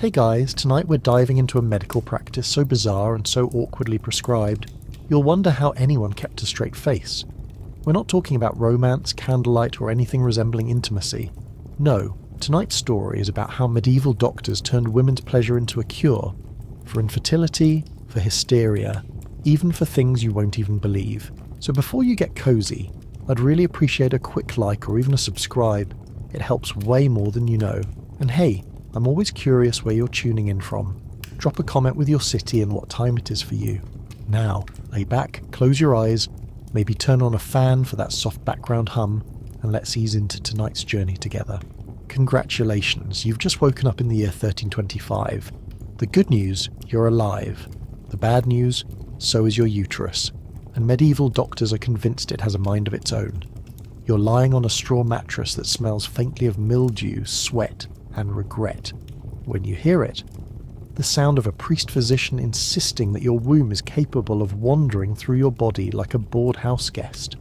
Hey guys, tonight we're diving into a medical practice so bizarre and so awkwardly prescribed, you'll wonder how anyone kept a straight face. We're not talking about romance, candlelight, or anything resembling intimacy. No, tonight's story is about how medieval doctors turned women's pleasure into a cure, for infertility, for hysteria, even for things you won't even believe. So before you get cozy, I'd really appreciate a quick like or even a subscribe. It helps way more than you know. And hey, I'm always curious where you're tuning in from. Drop a comment with your city and what time it is for you. Now, lay back, close your eyes, maybe turn on a fan for that soft background hum, and let's ease into tonight's journey together. Congratulations, you've just woken up in the year 1325. The good news, you're alive. The bad news, so is your uterus. And medieval doctors are convinced it has a mind of its own. You're lying on a straw mattress that smells faintly of mildew, sweat, and regret. When you hear it, the sound of a priest-physician insisting that your womb is capable of wandering through your body like a bored house guest.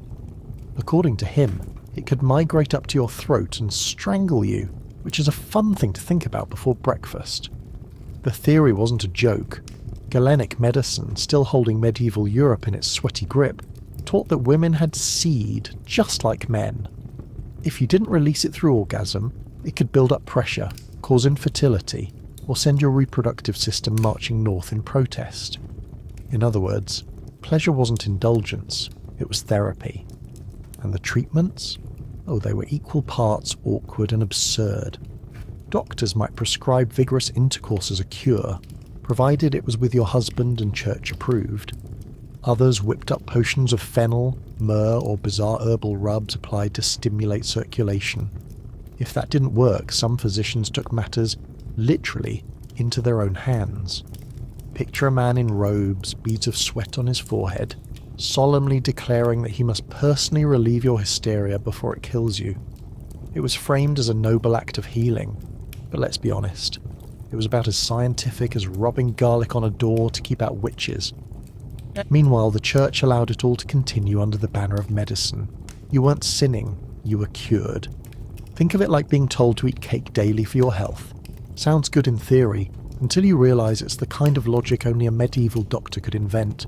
According to him, it could migrate up to your throat and strangle you, which is a fun thing to think about before breakfast. The theory wasn't a joke. Galenic medicine, still holding medieval Europe in its sweaty grip, taught that women had seed, just like men. If you didn't release it through orgasm, it could build up pressure, cause infertility, or send your reproductive system marching north in protest. In other words, pleasure wasn't indulgence, it was therapy. And the treatments? Oh, they were equal parts awkward and absurd. Doctors might prescribe vigorous intercourse as a cure, provided it was with your husband and church approved. Others whipped up potions of fennel, myrrh, or bizarre herbal rubs applied to stimulate circulation. If that didn't work, some physicians took matters literally into their own hands. Picture a man in robes, beads of sweat on his forehead, solemnly declaring that he must personally relieve your hysteria before it kills you. It was framed as a noble act of healing, but let's be honest, it was about as scientific as rubbing garlic on a door to keep out witches. Meanwhile, the church allowed it all to continue under the banner of medicine. You weren't sinning, you were cured. Think of it like being told to eat cake daily for your health. Sounds good in theory, until you realise it's the kind of logic only a medieval doctor could invent.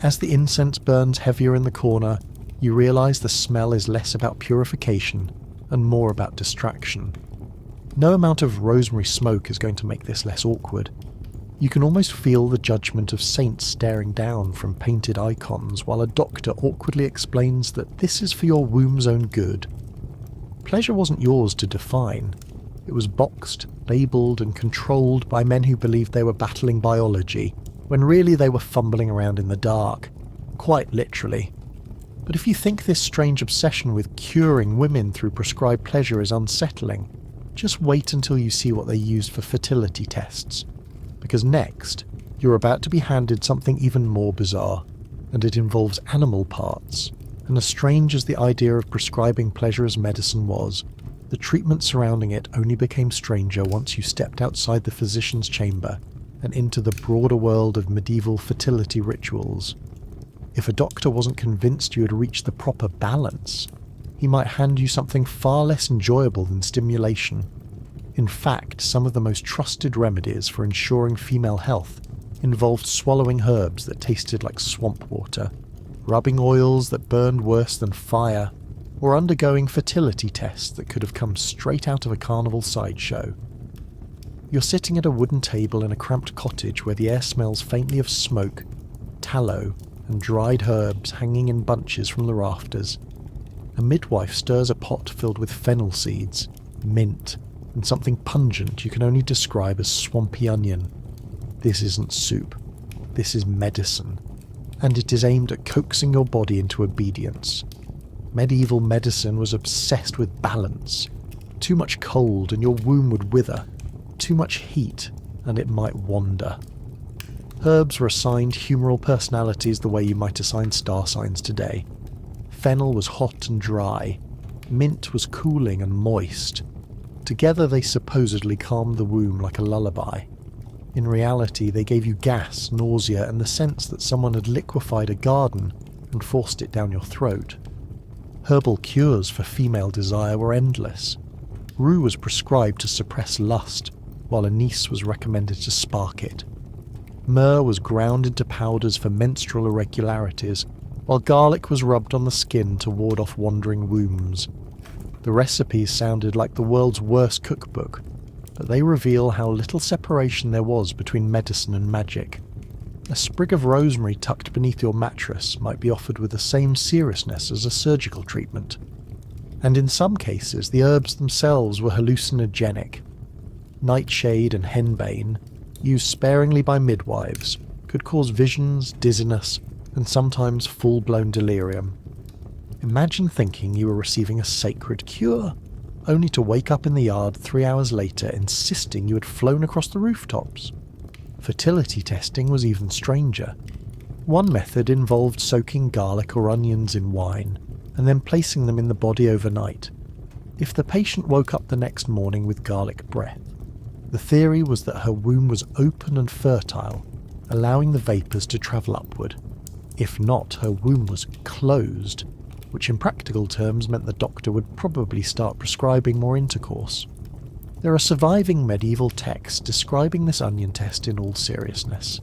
As the incense burns heavier in the corner, you realise the smell is less about purification and more about distraction. No amount of rosemary smoke is going to make this less awkward. You can almost feel the judgment of saints staring down from painted icons while a doctor awkwardly explains that this is for your womb's own good. Pleasure wasn't yours to define. It was boxed, labelled and controlled by men who believed they were battling biology, when really they were fumbling around in the dark. Quite literally. But if you think this strange obsession with curing women through prescribed pleasure is unsettling, just wait until you see what they used for fertility tests. Because next, you're about to be handed something even more bizarre, and it involves animal parts. And as strange as the idea of prescribing pleasure as medicine was, the treatment surrounding it only became stranger once you stepped outside the physician's chamber and into the broader world of medieval fertility rituals. If a doctor wasn't convinced you had reached the proper balance, he might hand you something far less enjoyable than stimulation. In fact, some of the most trusted remedies for ensuring female health involved swallowing herbs that tasted like swamp water, rubbing oils that burned worse than fire, or undergoing fertility tests that could have come straight out of a carnival sideshow. You're sitting at a wooden table in a cramped cottage where the air smells faintly of smoke, tallow, and dried herbs hanging in bunches from the rafters. A midwife stirs a pot filled with fennel seeds, mint, and something pungent you can only describe as swampy onion. This isn't soup. This is medicine. And it is aimed at coaxing your body into obedience. Medieval medicine was obsessed with balance. Too much cold and your womb would wither. Too much heat and it might wander. Herbs were assigned humoral personalities the way you might assign star signs today. Fennel was hot and dry. Mint was cooling and moist. Together they supposedly calmed the womb like a lullaby. In reality, they gave you gas, nausea, and the sense that someone had liquefied a garden and forced it down your throat. Herbal cures for female desire were endless. Rue was prescribed to suppress lust, while anise was recommended to spark it. Myrrh was ground into powders for menstrual irregularities, while garlic was rubbed on the skin to ward off wandering wombs. The recipes sounded like the world's worst cookbook, but they reveal how little separation there was between medicine and magic. A sprig of rosemary tucked beneath your mattress might be offered with the same seriousness as a surgical treatment. And in some cases, the herbs themselves were hallucinogenic. Nightshade and henbane, used sparingly by midwives, could cause visions, dizziness, and sometimes full-blown delirium. Imagine thinking you were receiving a sacred cure, only to wake up in the yard 3 hours later insisting you had flown across the rooftops. Fertility testing was even stranger. One method involved soaking garlic or onions in wine, and then placing them in the body overnight. If the patient woke up the next morning with garlic breath, the theory was that her womb was open and fertile, allowing the vapours to travel upward. If not, her womb was closed, which in practical terms meant the doctor would probably start prescribing more intercourse. There are surviving medieval texts describing this onion test in all seriousness,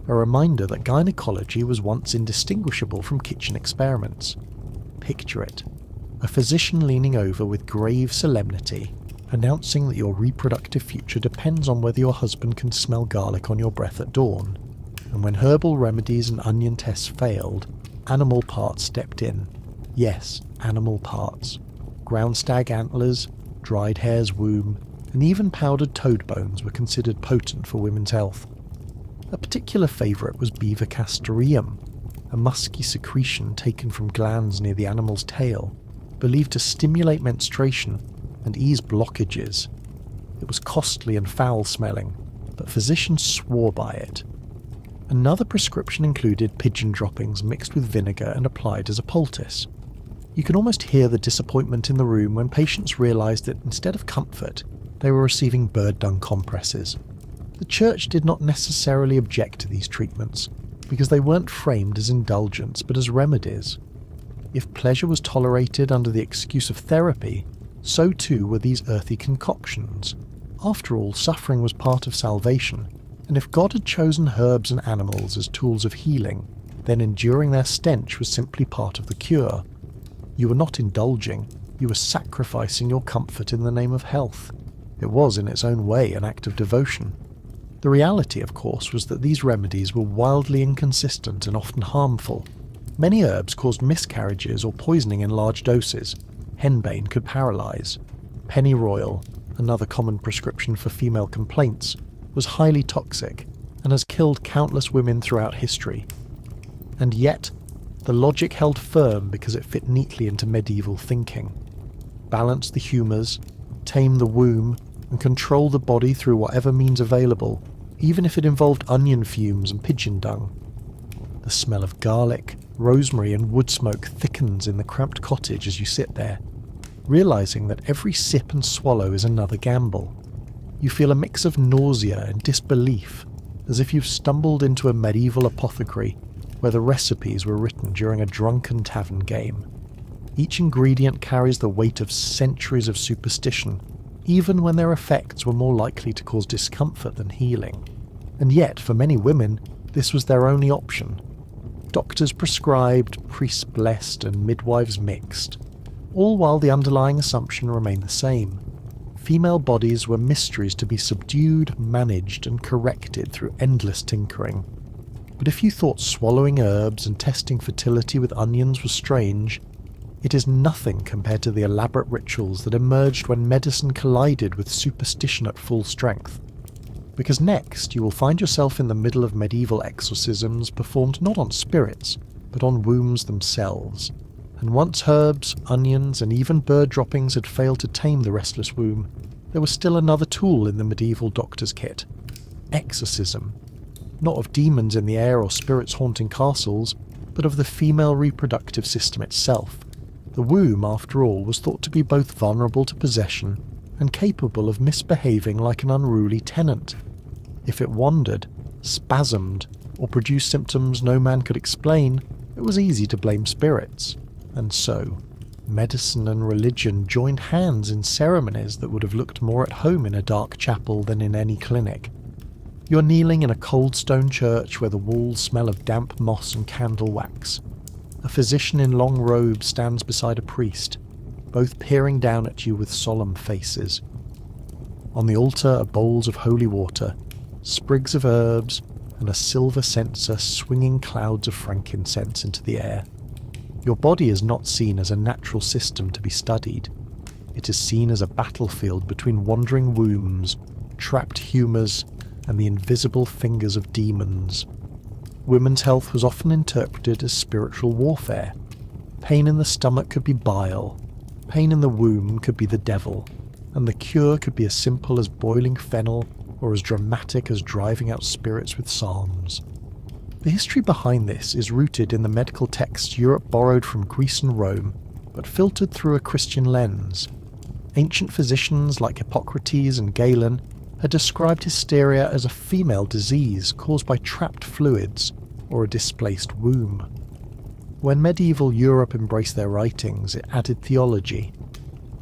a reminder that gynecology was once indistinguishable from kitchen experiments. Picture it, a physician leaning over with grave solemnity, announcing that your reproductive future depends on whether your husband can smell garlic on your breath at dawn. And when herbal remedies and onion tests failed, animal parts stepped in. Yes, animal parts. Ground stag antlers, dried hare's womb, and even powdered toad bones were considered potent for women's health. A particular favourite was beaver castoreum, a musky secretion taken from glands near the animal's tail, believed to stimulate menstruation and ease blockages. It was costly and foul-smelling, but physicians swore by it. Another prescription included pigeon droppings mixed with vinegar and applied as a poultice. You can almost hear the disappointment in the room when patients realised that instead of comfort, they were receiving bird dung compresses. The church did not necessarily object to these treatments, because they weren't framed as indulgence but as remedies. If pleasure was tolerated under the excuse of therapy, so too were these earthy concoctions. After all, suffering was part of salvation, and if God had chosen herbs and animals as tools of healing, then enduring their stench was simply part of the cure. You were not indulging, you were sacrificing your comfort in the name of health. It was, in its own way, an act of devotion. The reality, of course, was that these remedies were wildly inconsistent and often harmful. Many herbs caused miscarriages or poisoning in large doses. Henbane could paralyse. Pennyroyal, another common prescription for female complaints, was highly toxic and has killed countless women throughout history. And yet, the logic held firm because it fit neatly into medieval thinking. Balance the humours, tame the womb, and control the body through whatever means available, even if it involved onion fumes and pigeon dung. The smell of garlic, rosemary and wood smoke thickens in the cramped cottage as you sit there, realising that every sip and swallow is another gamble. You feel a mix of nausea and disbelief, as if you've stumbled into a medieval apothecary where the recipes were written during a drunken tavern game. Each ingredient carries the weight of centuries of superstition, even when their effects were more likely to cause discomfort than healing. And yet, for many women, this was their only option. Doctors prescribed, priests blessed, and midwives mixed, all while the underlying assumption remained the same. Female bodies were mysteries to be subdued, managed, and corrected through endless tinkering. But if you thought swallowing herbs and testing fertility with onions was strange, it is nothing compared to the elaborate rituals that emerged when medicine collided with superstition at full strength. Because next you will find yourself in the middle of medieval exorcisms performed not on spirits, but on wombs themselves. And once herbs, onions, and even bird droppings had failed to tame the restless womb, there was still another tool in the medieval doctor's kit: exorcism. Not of demons in the air or spirits haunting castles, but of the female reproductive system itself. The womb, after all, was thought to be both vulnerable to possession and capable of misbehaving like an unruly tenant. If it wandered, spasmed, or produced symptoms no man could explain, it was easy to blame spirits. And so, Medicine and religion joined hands in ceremonies that would have looked more at home in a dark chapel than in any clinic. You're kneeling in a cold stone church where the walls smell of damp moss and candle wax. A physician in long robes stands beside a priest, both peering down at you with solemn faces. On the altar are bowls of holy water, sprigs of herbs, and a silver censer swinging clouds of frankincense into the air. Your body is not seen as a natural system to be studied. It is seen as a battlefield between wandering wombs, trapped humours, and the invisible fingers of demons. Women's health was often interpreted as spiritual warfare. Pain in the stomach could be bile, pain in the womb could be the devil, and the cure could be as simple as boiling fennel or as dramatic as driving out spirits with psalms. The history behind this is rooted in the medical texts Europe borrowed from Greece and Rome, but filtered through a Christian lens. Ancient physicians like Hippocrates and Galen had described hysteria as a female disease caused by trapped fluids or a displaced womb. When medieval Europe embraced their writings, it added theology.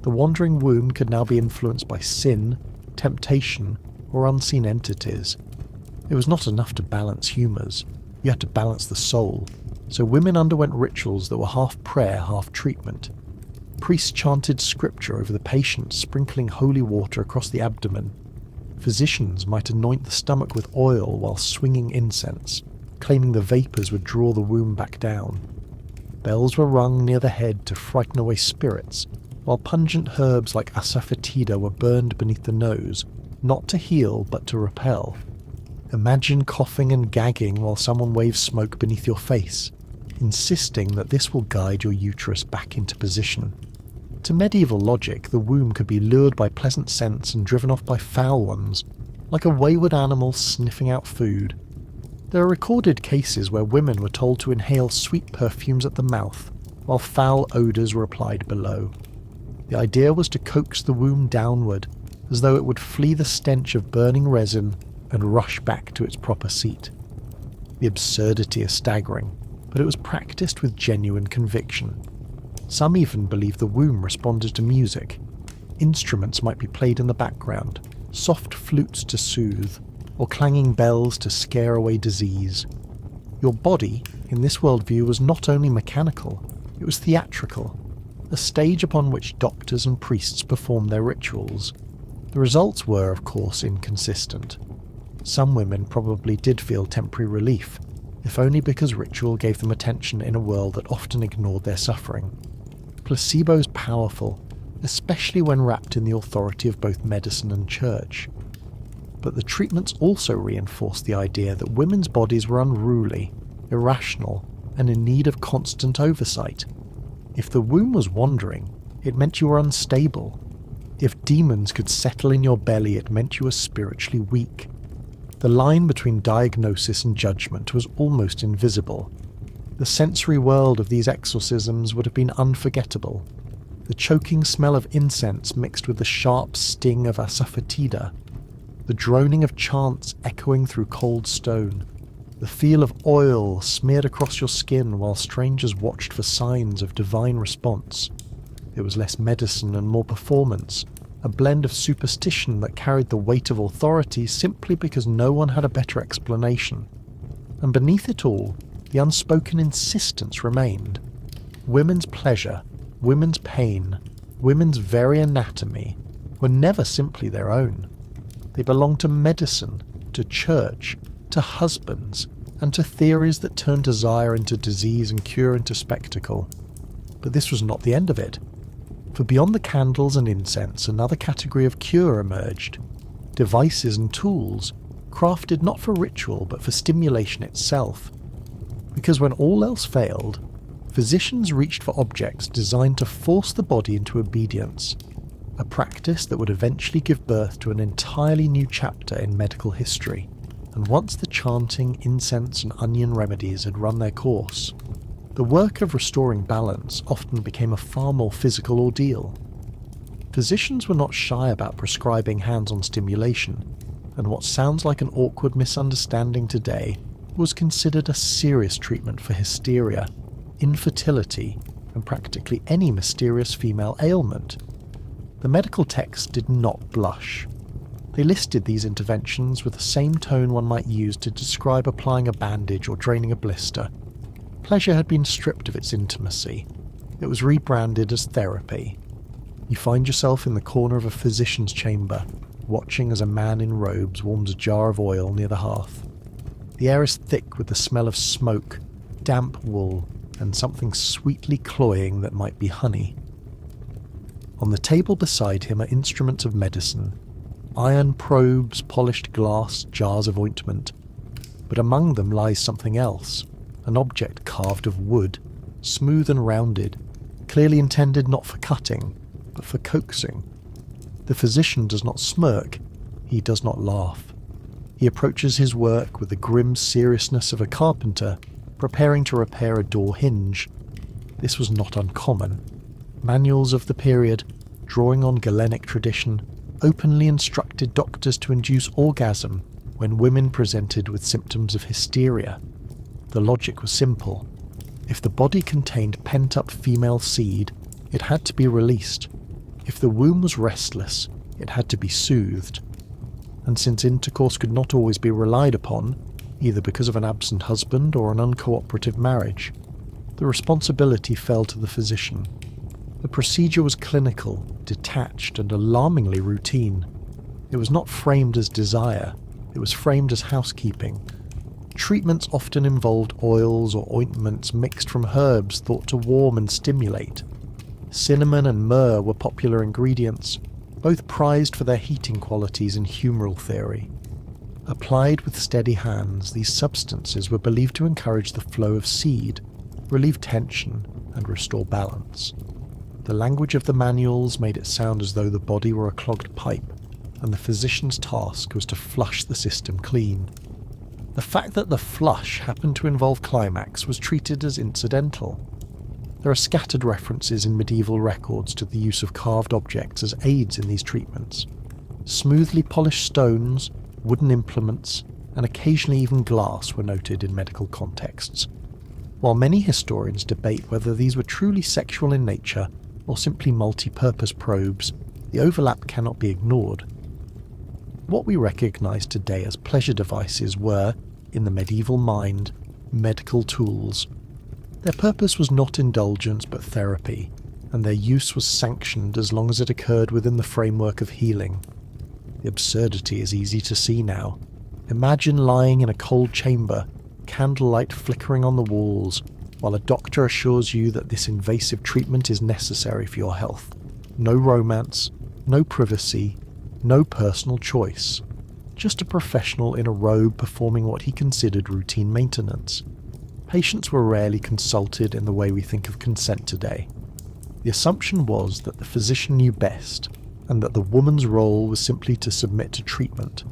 The wandering womb could now be influenced by sin, temptation, or unseen entities. It was not enough to balance humours. You had to balance the soul, so women underwent rituals that were half prayer, half treatment. Priests chanted scripture over the patient, sprinkling holy water across the abdomen. Physicians might anoint the stomach with oil while swinging incense, claiming the vapours would draw the womb back down. Bells were rung near the head to frighten away spirits, while pungent herbs like asafoetida were burned beneath the nose, not to heal but to repel. Imagine coughing and gagging while someone waves smoke beneath your face, insisting that this will guide your uterus back into position. To medieval logic, the womb could be lured by pleasant scents and driven off by foul ones, like a wayward animal sniffing out food. There are recorded cases where women were told to inhale sweet perfumes at the mouth, while foul odours were applied below. The idea was to coax the womb downward, as though it would flee the stench of burning resin and rush back to its proper seat. The absurdity is staggering, but it was practiced with genuine conviction. Some even believed the womb responded to music. Instruments might be played in the background, soft flutes to soothe, or clanging bells to scare away disease. Your body, in this worldview, was not only mechanical, it was theatrical, a stage upon which doctors and priests performed their rituals. The results were, of course, inconsistent. Some women probably did feel temporary relief, if only because ritual gave them attention in a world that often ignored their suffering. Placebo is powerful, especially when wrapped in the authority of both medicine and church. But the treatments also reinforced the idea that women's bodies were unruly, irrational, and in need of constant oversight. If the womb was wandering, it meant you were unstable. If demons could settle in your belly, it meant you were spiritually weak. The line between diagnosis and judgment was almost invisible. The sensory world of these exorcisms would have been unforgettable. The choking smell of incense mixed with the sharp sting of asafoetida, the droning of chants echoing through cold stone, the feel of oil smeared across your skin while strangers watched for signs of divine response. It was less medicine and more performance, a blend of superstition that carried the weight of authority simply because no one had a better explanation. And beneath it all, the unspoken insistence remained. Women's pleasure, women's pain, women's very anatomy were never simply their own. They belonged to medicine, to church, to husbands, and to theories that turned desire into disease and cure into spectacle. But this was not the end of it. For beyond the candles and incense, another category of cure emerged. Devices and tools, crafted not for ritual but for stimulation itself. Because when all else failed, physicians reached for objects designed to force the body into obedience, a practice that would eventually give birth to an entirely new chapter in medical history. And once the chanting, incense and onion remedies had run their course, the work of restoring balance often became a far more physical ordeal. Physicians were not shy about prescribing hands-on stimulation, and what sounds like an awkward misunderstanding today was considered a serious treatment for hysteria, infertility, and practically any mysterious female ailment. The medical texts did not blush. They listed these interventions with the same tone one might use to describe applying a bandage or draining a blister. Pleasure had been stripped of its intimacy. It was rebranded as therapy. You find yourself in the corner of a physician's chamber, watching as a man in robes warms a jar of oil near the hearth. The air is thick with the smell of smoke, damp wool, and something sweetly cloying that might be honey. On the table beside him are instruments of medicine, iron probes, polished glass, jars of ointment. But among them lies something else, an object carved of wood, smooth and rounded, clearly intended not for cutting, but for coaxing. The physician does not smirk, he does not laugh. He approaches his work with the grim seriousness of a carpenter preparing to repair a door hinge. This was not uncommon. Manuals of the period, drawing on Galenic tradition, openly instructed doctors to induce orgasm when women presented with symptoms of hysteria. The logic was simple. If the body contained pent-up female seed, it had to be released. If the womb was restless, it had to be soothed. And since intercourse could not always be relied upon, either because of an absent husband or an uncooperative marriage, the responsibility fell to the physician. The procedure was clinical, detached, and alarmingly routine. It was not framed as desire, it was framed as housekeeping. Treatments often involved oils or ointments mixed from herbs thought to warm and stimulate. Cinnamon and myrrh were popular ingredients, both prized for their heating qualities in humoral theory. Applied with steady hands, these substances were believed to encourage the flow of seed, relieve tension, and restore balance. The language of the manuals made it sound as though the body were a clogged pipe, and the physician's task was to flush the system clean. The fact that the flush happened to involve climax was treated as incidental. There are scattered references in medieval records to the use of carved objects as aids in these treatments. Smoothly polished stones, wooden implements, and occasionally even glass were noted in medical contexts. While many historians debate whether these were truly sexual in nature or simply multi-purpose probes, the overlap cannot be ignored. What we recognise today as pleasure devices were, in the medieval mind, medical tools. Their purpose was not indulgence but therapy, and their use was sanctioned as long as it occurred within the framework of healing. The absurdity is easy to see now. Imagine lying in a cold chamber, candlelight flickering on the walls, while a doctor assures you that this invasive treatment is necessary for your health. No romance, no privacy, no personal choice. Just a professional in a robe performing what he considered routine maintenance. Patients were rarely consulted in the way we think of consent today. The assumption was that the physician knew best, and that the woman's role was simply to submit to treatment.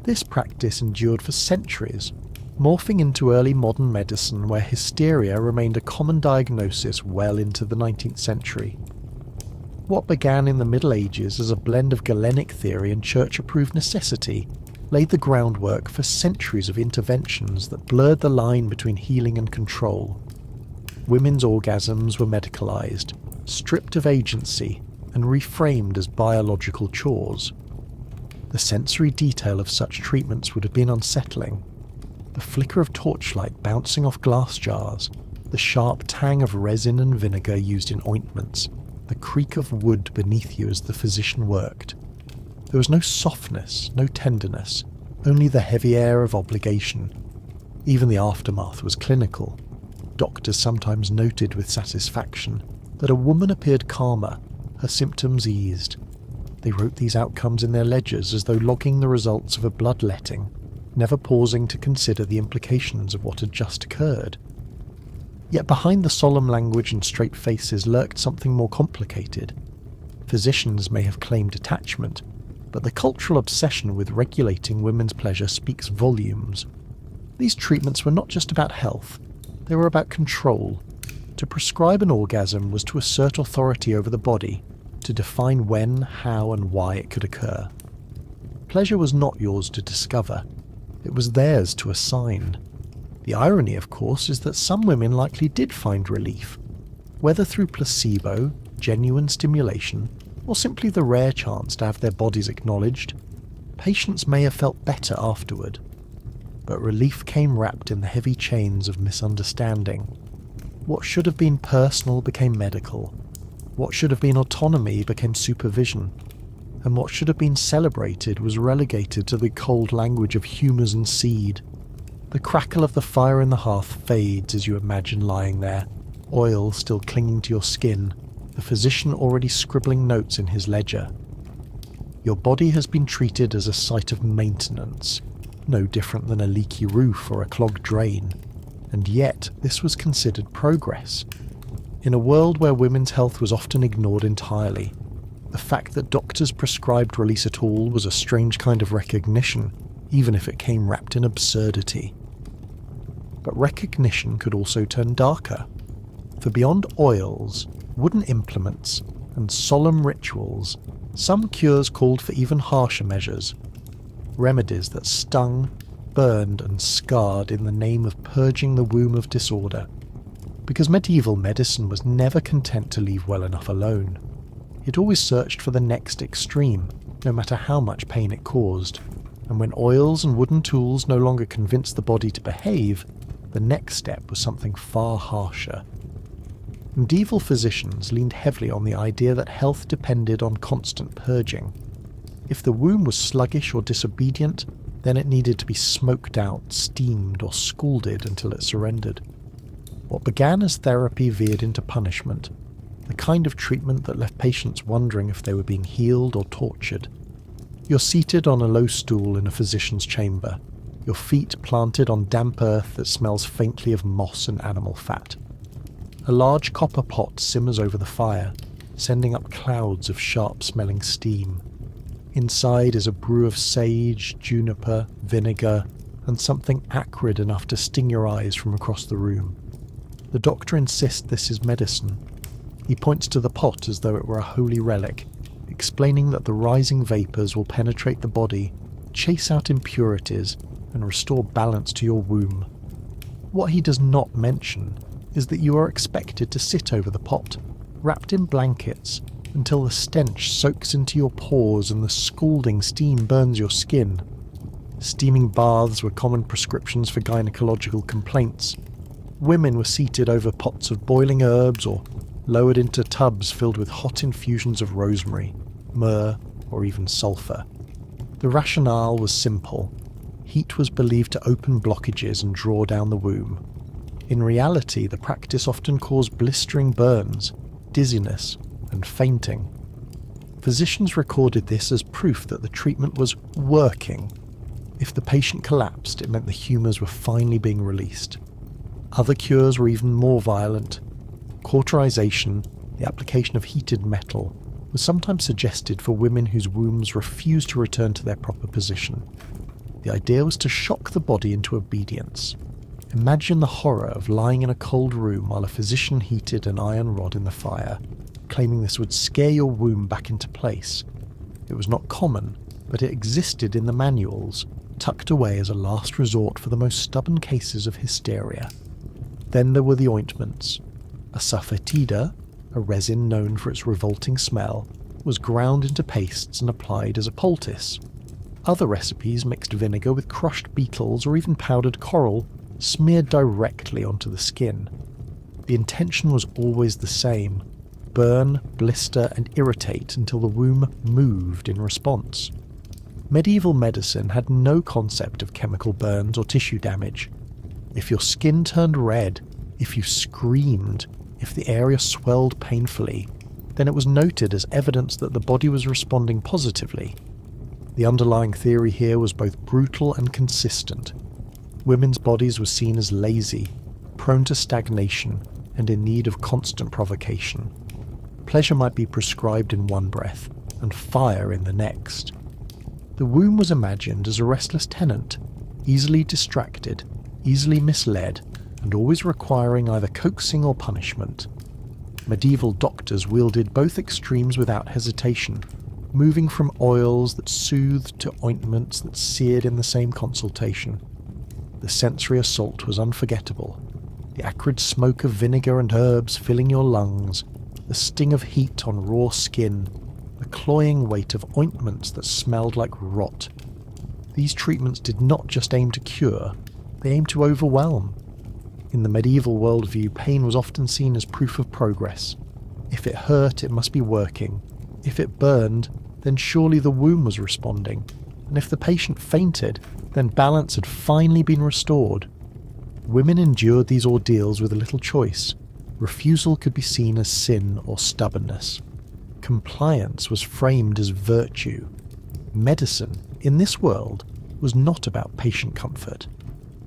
This practice endured for centuries, morphing into early modern medicine where hysteria remained a common diagnosis well into the 19th century. What began in the Middle Ages as a blend of Galenic theory and church-approved necessity laid the groundwork for centuries of interventions that blurred the line between healing and control. Women's orgasms were medicalized, stripped of agency, and reframed as biological chores. The sensory detail of such treatments would have been unsettling. The flicker of torchlight bouncing off glass jars, the sharp tang of resin and vinegar used in ointments, the creak of wood beneath you as the physician worked. There was no softness, no tenderness, only the heavy air of obligation. Even the aftermath was clinical. Doctors sometimes noted with satisfaction that a woman appeared calmer, her symptoms eased. They wrote these outcomes in their ledgers as though logging the results of a bloodletting, never pausing to consider the implications of what had just occurred. Yet behind the solemn language and straight faces lurked something more complicated. Physicians may have claimed detachment, but the cultural obsession with regulating women's pleasure speaks volumes. These treatments were not just about health, they were about control. To prescribe an orgasm was to assert authority over the body, to define when, how, and why it could occur. Pleasure was not yours to discover, it was theirs to assign. The irony, of course, is that some women likely did find relief. Whether through placebo, genuine stimulation, or simply the rare chance to have their bodies acknowledged, patients may have felt better afterward. But relief came wrapped in the heavy chains of misunderstanding. What should have been personal became medical. What should have been autonomy became supervision. And what should have been celebrated was relegated to the cold language of humours and seed. The crackle of the fire in the hearth fades as you imagine lying there, oil still clinging to your skin, the physician already scribbling notes in his ledger. Your body has been treated as a site of maintenance, no different than a leaky roof or a clogged drain, and yet this was considered progress. In a world where women's health was often ignored entirely, the fact that doctors prescribed release at all was a strange kind of recognition, even if it came wrapped in absurdity. But recognition could also turn darker, for beyond oils, wooden implements, and solemn rituals, some cures called for even harsher measures. Remedies that stung, burned, and scarred in the name of purging the womb of disorder. Because medieval medicine was never content to leave well enough alone. It always searched for the next extreme, no matter how much pain it caused. And when oils and wooden tools no longer convinced the body to behave, the next step was something far harsher. Medieval physicians leaned heavily on the idea that health depended on constant purging. If the womb was sluggish or disobedient, then it needed to be smoked out, steamed, or scalded until it surrendered. What began as therapy veered into punishment, the kind of treatment that left patients wondering if they were being healed or tortured. You're seated on a low stool in a physician's chamber, your feet planted on damp earth that smells faintly of moss and animal fat. A large copper pot simmers over the fire, sending up clouds of sharp-smelling steam. Inside is a brew of sage, juniper, vinegar, and something acrid enough to sting your eyes from across the room. The doctor insists this is medicine. He points to the pot as though it were a holy relic, explaining that the rising vapours will penetrate the body, chase out impurities, and restore balance to your womb. What he does not mention is that you are expected to sit over the pot, wrapped in blankets, until the stench soaks into your pores and the scalding steam burns your skin. Steaming baths were common prescriptions for gynecological complaints. Women were seated over pots of boiling herbs or lowered into tubs filled with hot infusions of rosemary, myrrh, or even sulphur. The rationale was simple. Heat was believed to open blockages and draw down the womb. In reality, the practice often caused blistering burns, dizziness, and fainting. Physicians recorded this as proof that the treatment was working. If the patient collapsed, it meant the humours were finally being released. Other cures were even more violent. Cauterization, the application of heated metal, was sometimes suggested for women whose wombs refused to return to their proper position. The idea was to shock the body into obedience. Imagine the horror of lying in a cold room while a physician heated an iron rod in the fire, claiming this would scare your womb back into place. It was not common, but it existed in the manuals, tucked away as a last resort for the most stubborn cases of hysteria. Then there were the ointments. Asafoetida, a resin known for its revolting smell, was ground into pastes and applied as a poultice. Other recipes mixed vinegar with crushed beetles or even powdered coral, smeared directly onto the skin. The intention was always the same: burn, blister, and irritate until the womb moved in response. Medieval medicine had no concept of chemical burns or tissue damage. If your skin turned red, if you screamed, if the area swelled painfully, then it was noted as evidence that the body was responding positively. The underlying theory here was both brutal and consistent. Women's bodies were seen as lazy, prone to stagnation, and in need of constant provocation. Pleasure might be prescribed in one breath, and fire in the next. The womb was imagined as a restless tenant, easily distracted, easily misled, and always requiring either coaxing or punishment. Medieval doctors wielded both extremes without hesitation, moving from oils that soothed to ointments that seared in the same consultation. The sensory assault was unforgettable. the acrid smoke of vinegar and herbs filling your lungs, the sting of heat on raw skin, the cloying weight of ointments that smelled like rot. These treatments did not just aim to cure, they aimed to overwhelm. In the medieval worldview, pain was often seen as proof of progress. If it hurt, it must be working. If it burned, then surely the womb was responding. And if the patient fainted, then balance had finally been restored. Women endured these ordeals with little choice. Refusal could be seen as sin or stubbornness. Compliance was framed as virtue. Medicine, in this world, was not about patient comfort.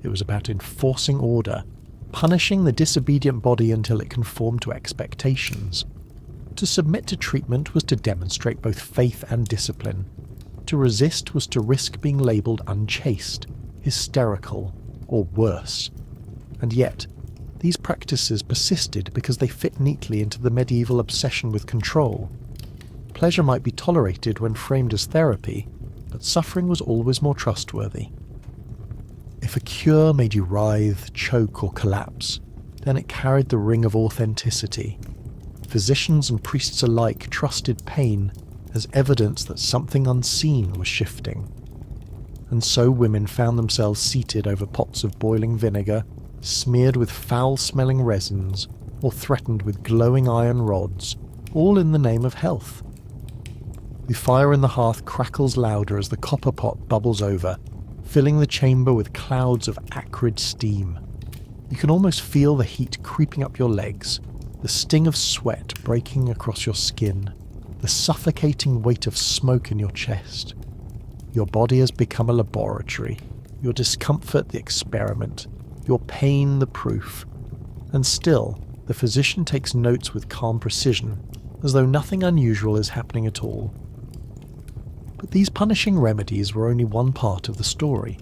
It was about enforcing order, punishing the disobedient body until it conformed to expectations. To submit to treatment was to demonstrate both faith and discipline. To resist was to risk being labelled unchaste, hysterical, or worse. And yet, these practices persisted because they fit neatly into the medieval obsession with control. Pleasure might be tolerated when framed as therapy, but suffering was always more trustworthy. If a cure made you writhe, choke, or collapse, then it carried the ring of authenticity. Physicians and priests alike trusted pain as evidence that something unseen was shifting. And so women found themselves seated over pots of boiling vinegar, smeared with foul-smelling resins, or threatened with glowing iron rods, all in the name of health. The fire in the hearth crackles louder as the copper pot bubbles over, filling the chamber with clouds of acrid steam. You can almost feel the heat creeping up your legs, the sting of sweat breaking across your skin, the suffocating weight of smoke in your chest. Your body has become a laboratory, your discomfort the experiment, your pain the proof. And still, the physician takes notes with calm precision, as though nothing unusual is happening at all. But these punishing remedies were only one part of the story.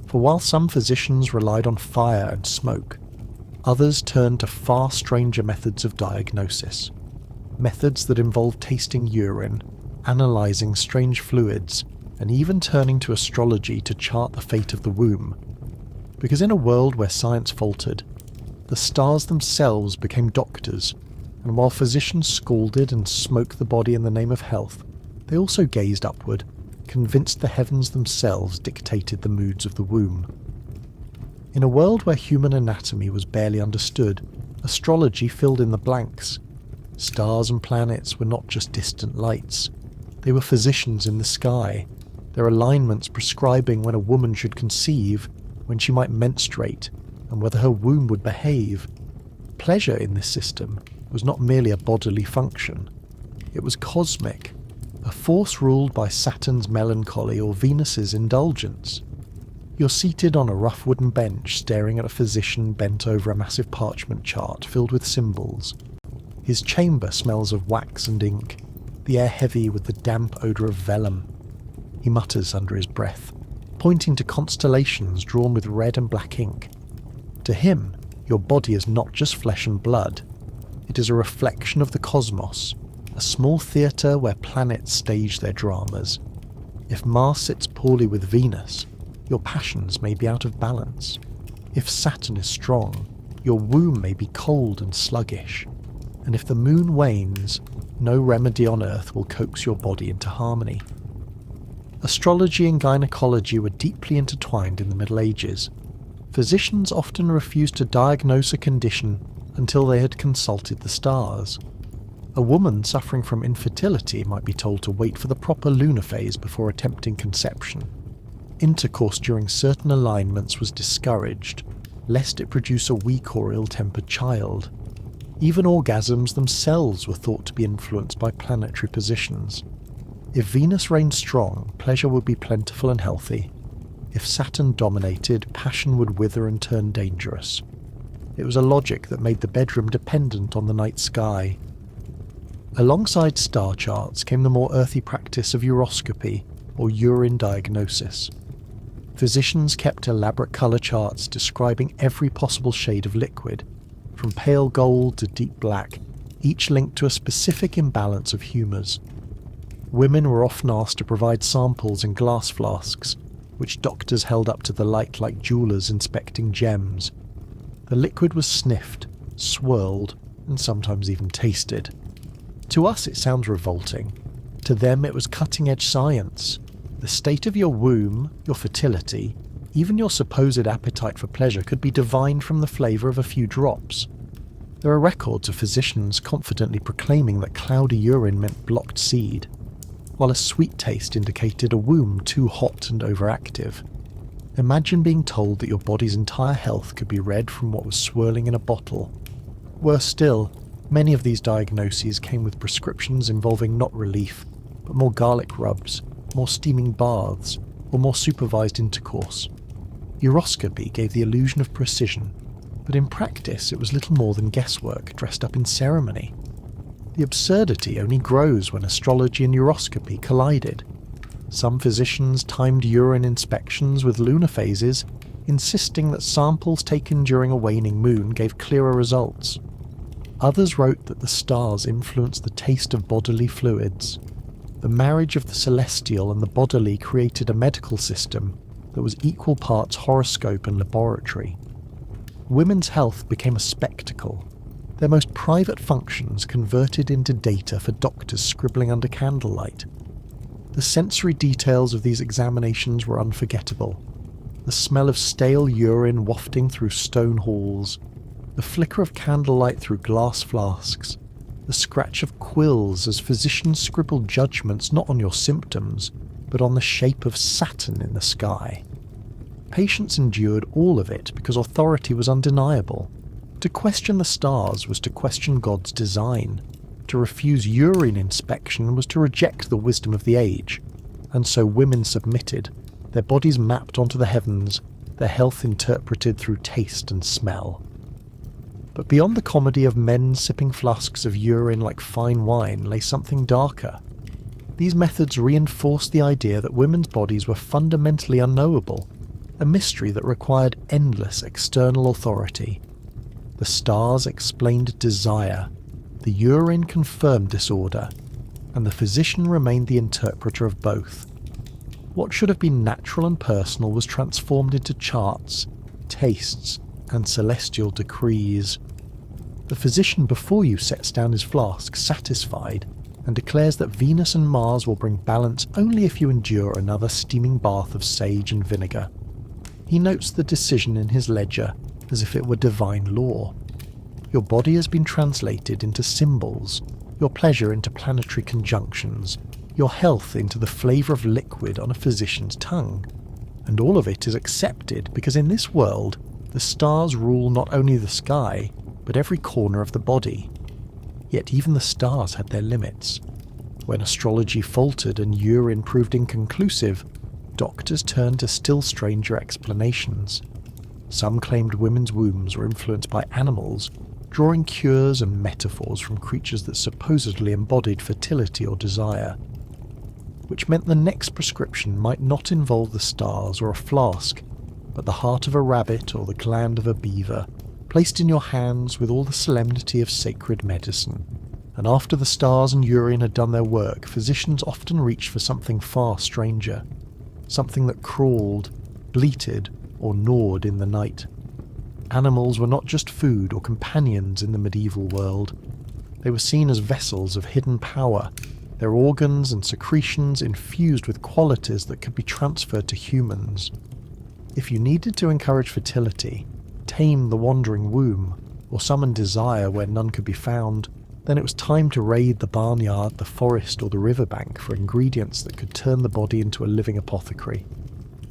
For while some physicians relied on fire and smoke, others turned to far stranger methods of diagnosis. Methods that involved tasting urine, analysing strange fluids, and even turning to astrology to chart the fate of the womb. Because in a world where science faltered, the stars themselves became doctors, and while physicians scalded and smoked the body in the name of health, they also gazed upward, convinced the heavens themselves dictated the moods of the womb. In a world where human anatomy was barely understood, astrology filled in the blanks. Stars and planets were not just distant lights. They were physicians in the sky, their alignments prescribing when a woman should conceive, when she might menstruate, and whether her womb would behave. Pleasure in this system was not merely a bodily function. It was cosmic, a force ruled by Saturn's melancholy or Venus's indulgence. You're seated on a rough wooden bench staring at a physician bent over a massive parchment chart filled with symbols. His chamber smells of wax and ink, the air heavy with the damp odour of vellum. He mutters under his breath, pointing to constellations drawn with red and black ink. To him, your body is not just flesh and blood. It is a reflection of the cosmos, a small theatre where planets stage their dramas. If Mars sits poorly with Venus, your passions may be out of balance. If Saturn is strong, your womb may be cold and sluggish. And if the moon wanes, no remedy on earth will coax your body into harmony. Astrology and gynecology were deeply intertwined in the Middle Ages. Physicians often refused to diagnose a condition until they had consulted the stars. A woman suffering from infertility might be told to wait for the proper lunar phase before attempting conception. Intercourse during certain alignments was discouraged, lest it produce a weak or ill-tempered child. Even orgasms themselves were thought to be influenced by planetary positions. If Venus reigned strong, pleasure would be plentiful and healthy. If Saturn dominated, passion would wither and turn dangerous. It was a logic that made the bedroom dependent on the night sky. Alongside star charts came the more earthy practice of uroscopy, or urine diagnosis. Physicians kept elaborate colour charts describing every possible shade of liquid, from pale gold to deep black, each linked to a specific imbalance of humours. Women were often asked to provide samples in glass flasks, which doctors held up to the light like jewellers inspecting gems. The liquid was sniffed, swirled, and sometimes even tasted. To us it sounds revolting. To them it was cutting-edge science. The state of your womb, your fertility, even your supposed appetite for pleasure could be divined from the flavour of a few drops. There are records of physicians confidently proclaiming that cloudy urine meant blocked seed, while a sweet taste indicated a womb too hot and overactive. Imagine being told that your body's entire health could be read from what was swirling in a bottle. Worse still, many of these diagnoses came with prescriptions involving not relief, but more garlic rubs, more steaming baths, or more supervised intercourse. Uroscopy gave the illusion of precision, but in practice it was little more than guesswork dressed up in ceremony. The absurdity only grows when astrology and uroscopy collided. Some physicians timed urine inspections with lunar phases, insisting that samples taken during a waning moon gave clearer results. Others wrote that the stars influenced the taste of bodily fluids. The marriage of the celestial and the bodily created a medical system that was equal parts horoscope and laboratory. Women's health became a spectacle, their most private functions converted into data for doctors scribbling under candlelight. The sensory details of these examinations were unforgettable. The smell of stale urine wafting through stone halls, the flicker of candlelight through glass flasks, the scratch of quills as physicians scribbled judgments not on your symptoms, but on the shape of Saturn in the sky. Patients endured all of it because authority was undeniable. To question the stars was to question God's design. To refuse urine inspection was to reject the wisdom of the age, and so women submitted, their bodies mapped onto the heavens, their health interpreted through taste and smell. But beyond the comedy of men sipping flasks of urine like fine wine lay something darker. These methods reinforced the idea that women's bodies were fundamentally unknowable, a mystery that required endless external authority. The stars explained desire, the urine confirmed disorder, and the physician remained the interpreter of both. What should have been natural and personal was transformed into charts, tastes, and celestial decrees. The physician before you sets down his flask satisfied and declares that Venus and Mars will bring balance only if you endure another steaming bath of sage and vinegar. He notes the decision in his ledger as if it were divine law. Your body has been translated into symbols, your pleasure into planetary conjunctions, your health into the flavour of liquid on a physician's tongue. And all of it is accepted because in this world, the stars rule not only the sky, but every corner of the body. Yet even the stars had their limits. When astrology faltered and urine proved inconclusive, doctors turned to still stranger explanations. Some claimed women's wombs were influenced by animals, drawing cures and metaphors from creatures that supposedly embodied fertility or desire, which meant the next prescription might not involve the stars or a flask, but the heart of a rabbit or the gland of a beaver, placed in your hands with all the solemnity of sacred medicine. And after the stars and urine had done their work, physicians often reached for something far stranger, something that crawled, bleated, or gnawed in the night. Animals were not just food or companions in the medieval world. They were seen as vessels of hidden power, their organs and secretions infused with qualities that could be transferred to humans. If you needed to encourage fertility, tame the wandering womb, or summon desire where none could be found, then it was time to raid the barnyard, the forest, or the riverbank for ingredients that could turn the body into a living apothecary.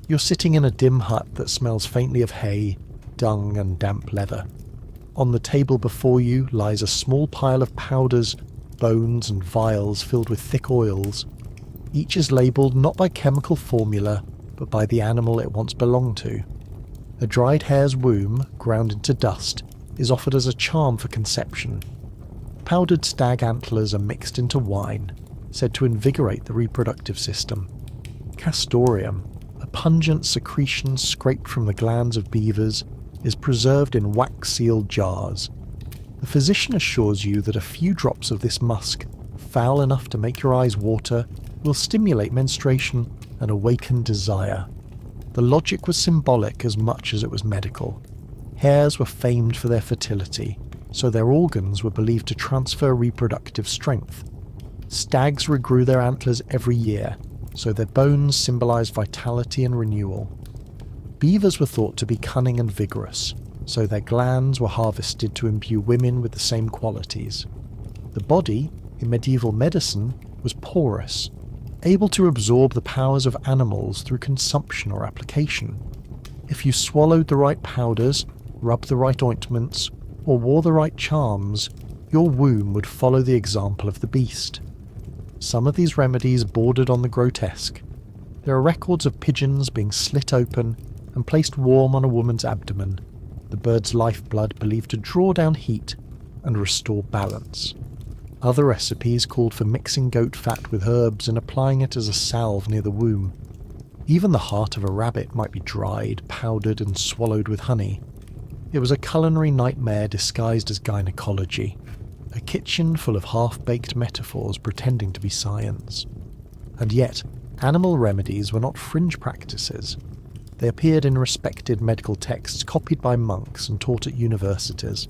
You're sitting in a dim hut that smells faintly of hay, dung, and damp leather. On the table before you lies a small pile of powders, bones, and vials filled with thick oils. Each is labelled not by chemical formula, but by the animal it once belonged to. A dried hare's womb, ground into dust, is offered as a charm for conception. Powdered stag antlers are mixed into wine, said to invigorate the reproductive system. Castoreum, a pungent secretion scraped from the glands of beavers, is preserved in wax-sealed jars. The physician assures you that a few drops of this musk, foul enough to make your eyes water, will stimulate menstruation and awaken desire. The logic was symbolic as much as it was medical. Hares were famed for their fertility, so their organs were believed to transfer reproductive strength. Stags regrew their antlers every year, so their bones symbolized vitality and renewal. Beavers were thought to be cunning and vigorous, so their glands were harvested to imbue women with the same qualities. The body, in medieval medicine, was porous, able to absorb the powers of animals through consumption or application. If you swallowed the right powders, rubbed the right ointments, or wore the right charms, your womb would follow the example of the beast. Some of these remedies bordered on the grotesque. There are records of pigeons being slit open and placed warm on a woman's abdomen, the bird's lifeblood believed to draw down heat and restore balance. Other recipes called for mixing goat fat with herbs and applying it as a salve near the womb. Even the heart of a rabbit might be dried, powdered, and swallowed with honey. It was a culinary nightmare disguised as gynecology, a kitchen full of half-baked metaphors pretending to be science. And yet, animal remedies were not fringe practices. They appeared in respected medical texts copied by monks and taught at universities.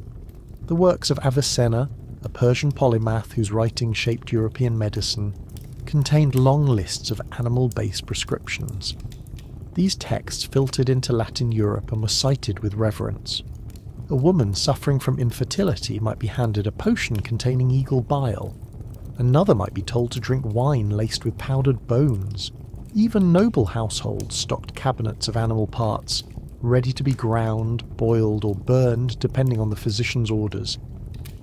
The works of Avicenna, a Persian polymath whose writing shaped European medicine, contained long lists of animal-based prescriptions. These texts filtered into Latin Europe and were cited with reverence. A woman suffering from infertility might be handed a potion containing eagle bile. Another might be told to drink wine laced with powdered bones. Even noble households stocked cabinets of animal parts, ready to be ground, boiled, or burned depending on the physician's orders.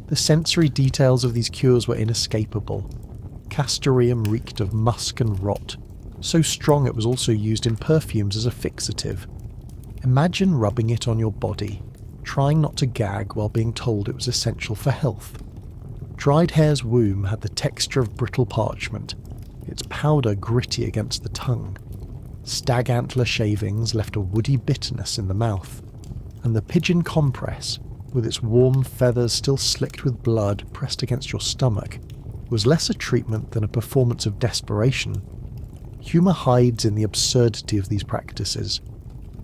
The sensory details of these cures were inescapable. Castoreum reeked of musk and rot, so strong it was also used in perfumes as a fixative. Imagine rubbing it on your body, trying not to gag while being told it was essential for health. Dried hare's womb had the texture of brittle parchment, its powder gritty against the tongue. Stag antler shavings left a woody bitterness in the mouth, and the pigeon compress, with its warm feathers still slicked with blood pressed against your stomach, was less a treatment than a performance of desperation. Humour hides in the absurdity of these practices.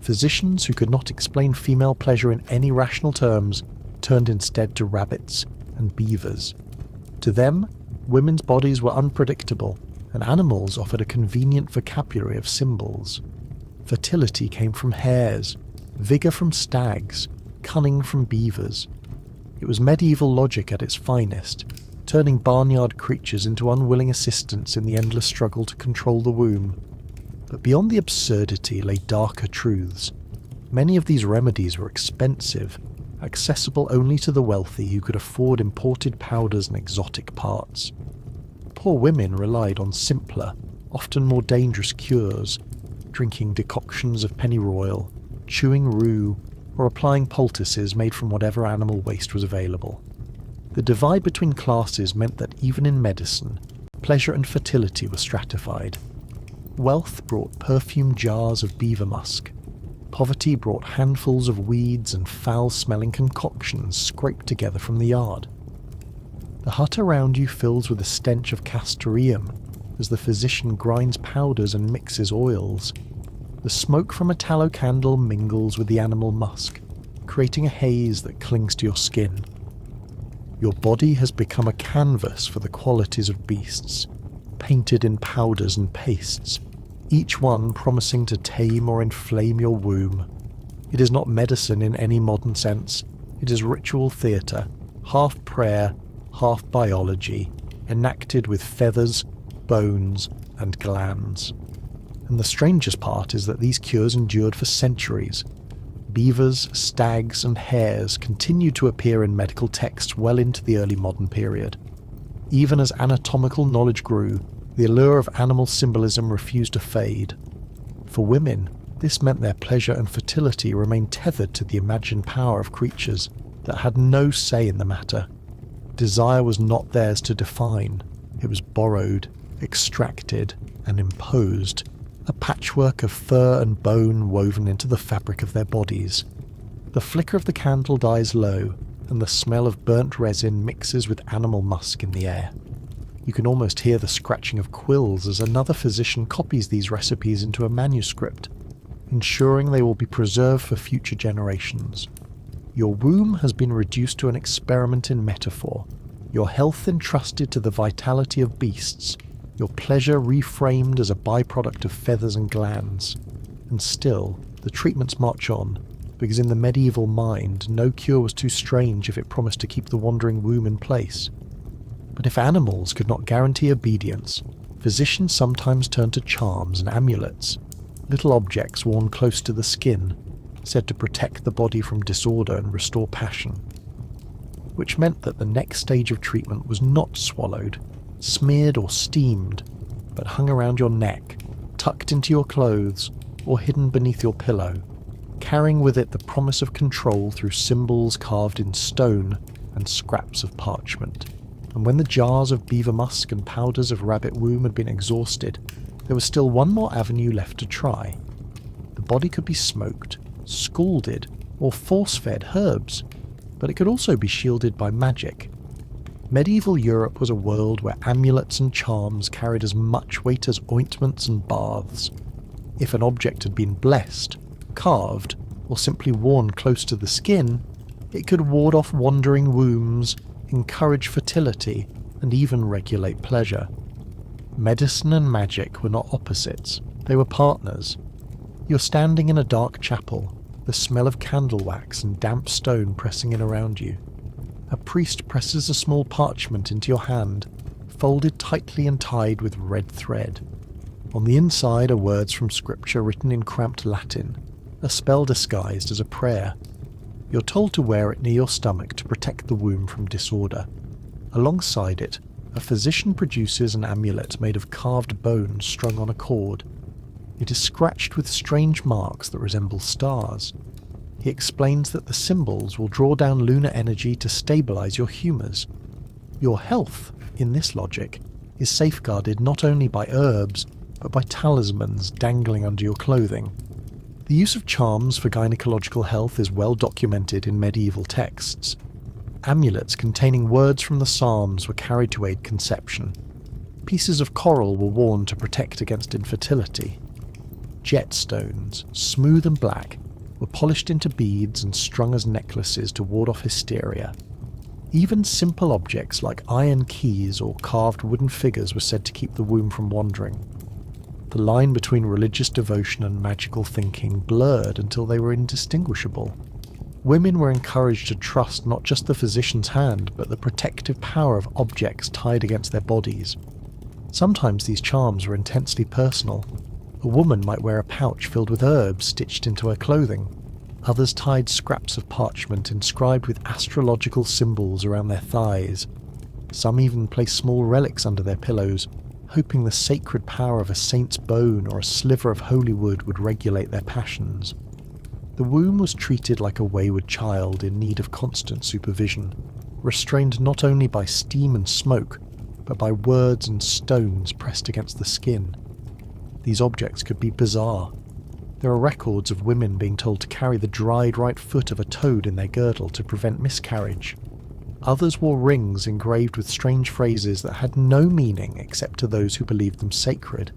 Physicians who could not explain female pleasure in any rational terms turned instead to rabbits and beavers. To them, women's bodies were unpredictable, and animals offered a convenient vocabulary of symbols. Fertility came from hares, vigour from stags, cunning from beavers. It was medieval logic at its finest, turning barnyard creatures into unwilling assistants in the endless struggle to control the womb. But beyond the absurdity lay darker truths. Many of these remedies were expensive, accessible only to the wealthy who could afford imported powders and exotic parts. Poor women relied on simpler, often more dangerous cures, drinking decoctions of pennyroyal, chewing rue, or applying poultices made from whatever animal waste was available. The divide between classes meant that even in medicine, pleasure and fertility were stratified. Wealth brought perfumed jars of beaver musk. Poverty brought handfuls of weeds and foul-smelling concoctions scraped together from the yard. The hut around you fills with a stench of castoreum as the physician grinds powders and mixes oils. The smoke from a tallow candle mingles with the animal musk, creating a haze that clings to your skin. Your body has become a canvas for the qualities of beasts, painted in powders and pastes, each one promising to tame or inflame your womb. It is not medicine in any modern sense. It is ritual theatre, half prayer, half biology, enacted with feathers, bones, and glands. And the strangest part is that these cures endured for centuries. Beavers, stags, and hares continued to appear in medical texts well into the early modern period. Even as anatomical knowledge grew, the allure of animal symbolism refused to fade. For women, this meant their pleasure and fertility remained tethered to the imagined power of creatures that had no say in the matter. Desire was not theirs to define. It was borrowed, extracted, and imposed, a patchwork of fur and bone woven into the fabric of their bodies. The flicker of the candle dies low, and the smell of burnt resin mixes with animal musk in the air. You can almost hear the scratching of quills as another physician copies these recipes into a manuscript, ensuring they will be preserved for future generations. Your womb has been reduced to an experiment in metaphor, your health entrusted to the vitality of beasts, your pleasure reframed as a byproduct of feathers and glands. And still, the treatments march on, because in the medieval mind, no cure was too strange if it promised to keep the wandering womb in place. But if animals could not guarantee obedience, physicians sometimes turned to charms and amulets, little objects worn close to the skin, said to protect the body from disorder and restore passion. Which meant that the next stage of treatment was not swallowed, smeared or steamed, but hung around your neck, tucked into your clothes, or hidden beneath your pillow, carrying with it the promise of control through symbols carved in stone and scraps of parchment. And when the jars of beaver musk and powders of rabbit womb had been exhausted, there was still one more avenue left to try. The body could be smoked, scalded, or force-fed herbs, but it could also be shielded by magic. Medieval Europe was a world where amulets and charms carried as much weight as ointments and baths. If an object had been blessed, carved, or simply worn close to the skin, it could ward off wandering wombs, encourage fertility, and even regulate pleasure. Medicine and magic were not opposites, they were partners. You're standing in a dark chapel, the smell of candle wax and damp stone pressing in around you. A priest presses a small parchment into your hand, folded tightly and tied with red thread. On the inside are words from scripture written in cramped Latin, a spell disguised as a prayer. You're told to wear it near your stomach to protect the womb from disorder. Alongside it, a physician produces an amulet made of carved bone strung on a cord. It is scratched with strange marks that resemble stars. He explains that the symbols will draw down lunar energy to stabilize your humours. Your health, in this logic, is safeguarded not only by herbs, but by talismans dangling under your clothing. The use of charms for gynecological health is well documented in medieval texts. Amulets containing words from the Psalms were carried to aid conception. Pieces of coral were worn to protect against infertility. Jet stones, smooth and black, were polished into beads and strung as necklaces to ward off hysteria. Even simple objects like iron keys or carved wooden figures were said to keep the womb from wandering. The line between religious devotion and magical thinking blurred until they were indistinguishable. Women were encouraged to trust not just the physician's hand, but the protective power of objects tied against their bodies. Sometimes these charms were intensely personal. A woman might wear a pouch filled with herbs stitched into her clothing. Others tied scraps of parchment inscribed with astrological symbols around their thighs. Some even placed small relics under their pillows, hoping the sacred power of a saint's bone or a sliver of holy wood would regulate their passions. The womb was treated like a wayward child in need of constant supervision, restrained not only by steam and smoke, but by words and stones pressed against the skin. These objects could be bizarre. There are records of women being told to carry the dried right foot of a toad in their girdle to prevent miscarriage. Others wore rings engraved with strange phrases that had no meaning except to those who believed them sacred.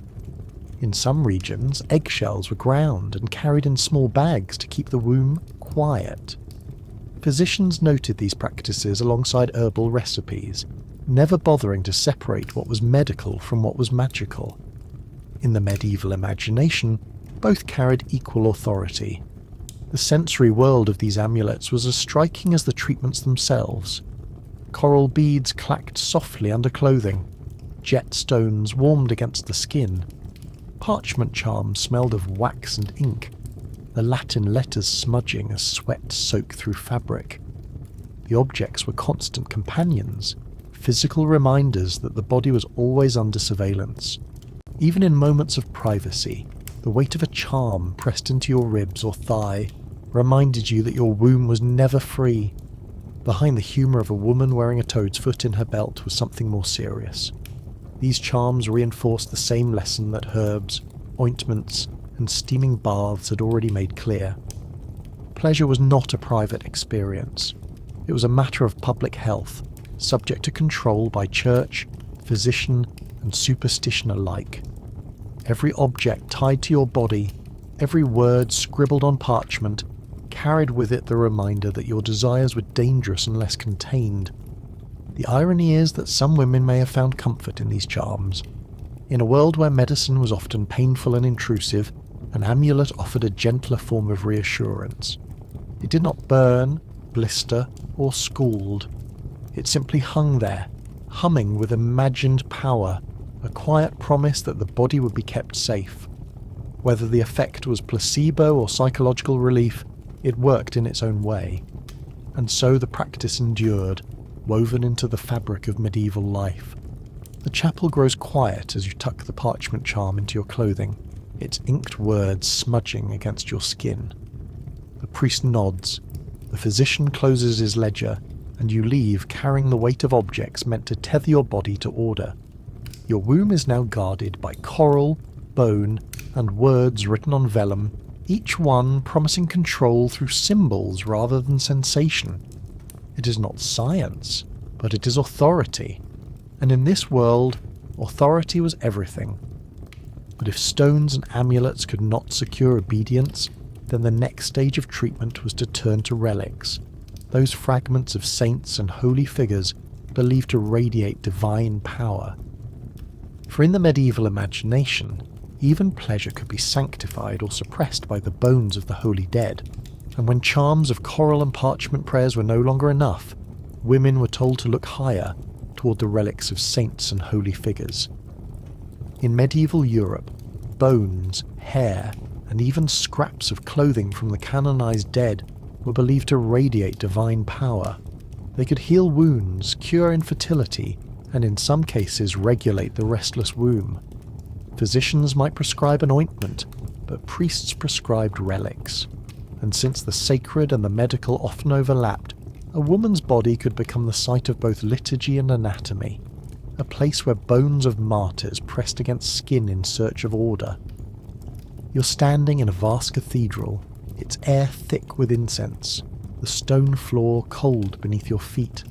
In some regions, eggshells were ground and carried in small bags to keep the womb quiet. Physicians noted these practices alongside herbal recipes, never bothering to separate what was medical from what was magical. In the medieval imagination, both carried equal authority. The sensory world of these amulets was as striking as the treatments themselves. Coral beads clacked softly under clothing. Jet stones warmed against the skin. Parchment charms smelled of wax and ink, the Latin letters smudging as sweat soaked through fabric. The objects were constant companions, physical reminders that the body was always under surveillance. Even in moments of privacy, the weight of a charm pressed into your ribs or thigh reminded you that your womb was never free. Behind the humour of a woman wearing a toad's foot in her belt was something more serious. These charms reinforced the same lesson that herbs, ointments, and steaming baths had already made clear. Pleasure was not a private experience. It was a matter of public health, subject to control by church, physician, and superstition alike. Every object tied to your body, every word scribbled on parchment, carried with it the reminder that your desires were dangerous unless contained. The irony is that some women may have found comfort in these charms. In a world where medicine was often painful and intrusive, an amulet offered a gentler form of reassurance. It did not burn, blister, or scald. It simply hung there, humming with imagined power, a quiet promise that the body would be kept safe. Whether the effect was placebo or psychological relief, it worked in its own way. And so the practice endured, woven into the fabric of medieval life. The chapel grows quiet as you tuck the parchment charm into your clothing, its inked words smudging against your skin. The priest nods, the physician closes his ledger, and you leave carrying the weight of objects meant to tether your body to order. Your womb is now guarded by coral, bone, and words written on vellum, each one promising control through symbols rather than sensation. It is not science, but it is authority. And in this world, authority was everything. But if stones and amulets could not secure obedience, then the next stage of treatment was to turn to relics, those fragments of saints and holy figures believed to radiate divine power. For in the medieval imagination, even pleasure could be sanctified or suppressed by the bones of the holy dead, and when charms of coral and parchment prayers were no longer enough, women were told to look higher, toward the relics of saints and holy figures. In medieval Europe, bones, hair, and even scraps of clothing from the canonized dead were believed to radiate divine power. They could heal wounds, cure infertility, and in some cases regulate the restless womb. Physicians might prescribe an ointment, but priests prescribed relics. And since the sacred and the medical often overlapped, a woman's body could become the site of both liturgy and anatomy, a place where bones of martyrs pressed against skin in search of order. You're standing in a vast cathedral, its air thick with incense, the stone floor cold beneath your feet.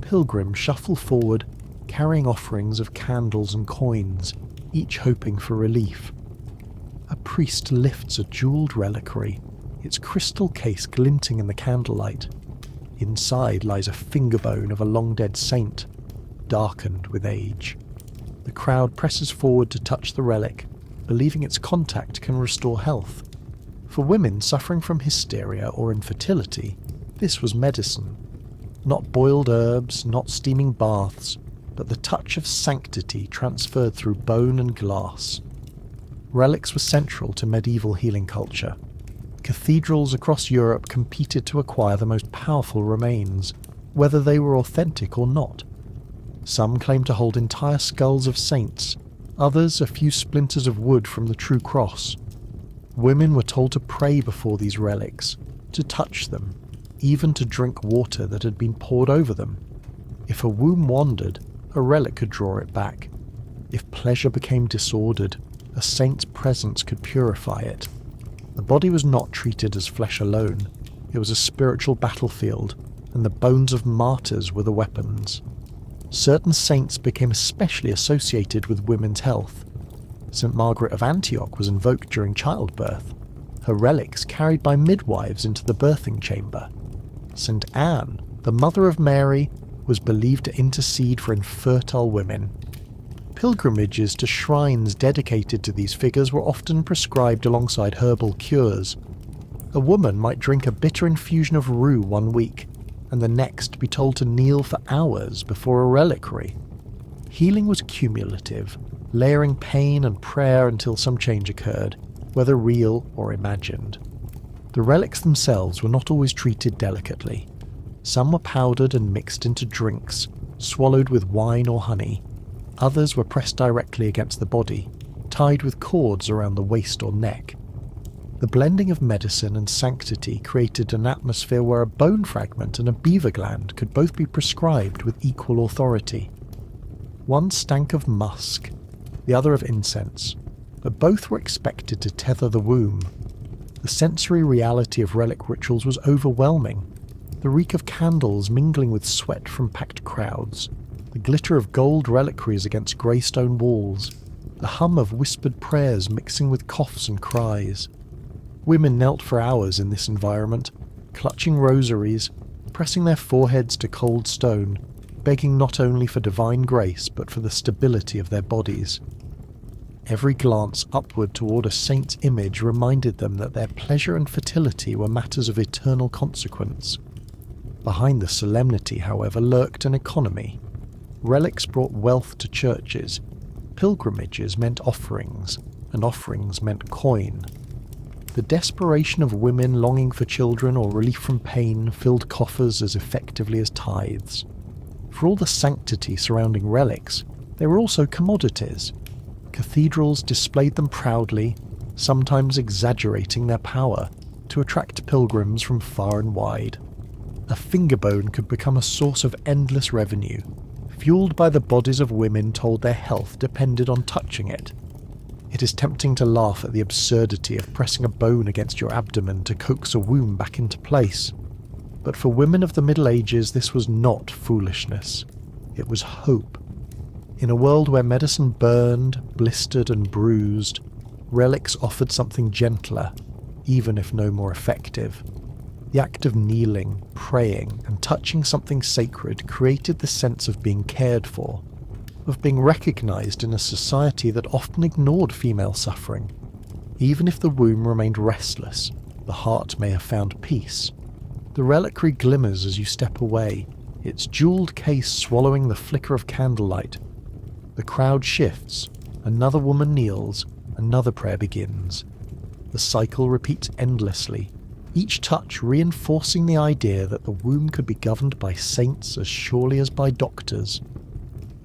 Pilgrims shuffle forward, carrying offerings of candles and coins, each hoping for relief. A priest lifts a jewelled reliquary, its crystal case glinting in the candlelight. Inside lies a finger bone of a long-dead saint, darkened with age. The crowd presses forward to touch the relic, believing its contact can restore health. For women suffering from hysteria or infertility, this was medicine. Not boiled herbs, not steaming baths, but the touch of sanctity transferred through bone and glass. Relics were central to medieval healing culture. Cathedrals across Europe competed to acquire the most powerful remains, whether they were authentic or not. Some claimed to hold entire skulls of saints, others a few splinters of wood from the true cross. Women were told to pray before these relics, to touch them, even to drink water that had been poured over them. If a womb wandered, a relic could draw it back. If pleasure became disordered, a saint's presence could purify it. The body was not treated as flesh alone. It was a spiritual battlefield, and the bones of martyrs were the weapons. Certain saints became especially associated with women's health. St. Margaret of Antioch was invoked during childbirth, her relics carried by midwives into the birthing chamber. St. Anne, the mother of Mary, was believed to intercede for infertile women. Pilgrimages to shrines dedicated to these figures were often prescribed alongside herbal cures. A woman might drink a bitter infusion of rue one week, and the next be told to kneel for hours before a reliquary. Healing was cumulative, layering pain and prayer until some change occurred, whether real or imagined. The relics themselves were not always treated delicately. Some were powdered and mixed into drinks, swallowed with wine or honey. Others were pressed directly against the body, tied with cords around the waist or neck. The blending of medicine and sanctity created an atmosphere where a bone fragment and a beaver gland could both be prescribed with equal authority. One stank of musk, the other of incense, but both were expected to tether the womb. The sensory reality of relic rituals was overwhelming. The reek of candles mingling with sweat from packed crowds, the glitter of gold reliquaries against grey stone walls, the hum of whispered prayers mixing with coughs and cries. Women knelt for hours in this environment, clutching rosaries, pressing their foreheads to cold stone, begging not only for divine grace but for the stability of their bodies. Every glance upward toward a saint's image reminded them that their pleasure and fertility were matters of eternal consequence. Behind the solemnity, however, lurked an economy. Relics brought wealth to churches, pilgrimages meant offerings, and offerings meant coin. The desperation of women longing for children or relief from pain filled coffers as effectively as tithes. For all the sanctity surrounding relics, they were also commodities. Cathedrals displayed them proudly, sometimes exaggerating their power, to attract pilgrims from far and wide. A finger bone could become a source of endless revenue, fueled by the bodies of women told their health depended on touching it. It is tempting to laugh at the absurdity of pressing a bone against your abdomen to coax a womb back into place. But for women of the Middle Ages, this was not foolishness. It was hope. In a world where medicine burned, blistered and bruised, relics offered something gentler, even if no more effective. The act of kneeling, praying, and touching something sacred created the sense of being cared for, of being recognized in a society that often ignored female suffering. Even if the womb remained restless, the heart may have found peace. The reliquary glimmers as you step away, its jeweled case swallowing the flicker of candlelight. The crowd shifts, another woman kneels, another prayer begins. The cycle repeats endlessly, each touch reinforcing the idea that the womb could be governed by saints as surely as by doctors.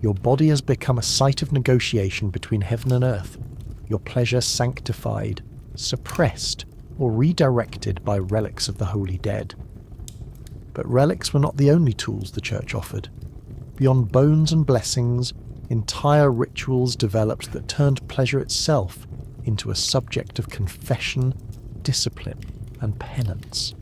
Your body has become a site of negotiation between heaven and earth, your pleasure sanctified, suppressed, or redirected by relics of the holy dead. But relics were not the only tools the church offered. Beyond bones and blessings, entire rituals developed that turned pleasure itself into a subject of confession, discipline, and penance.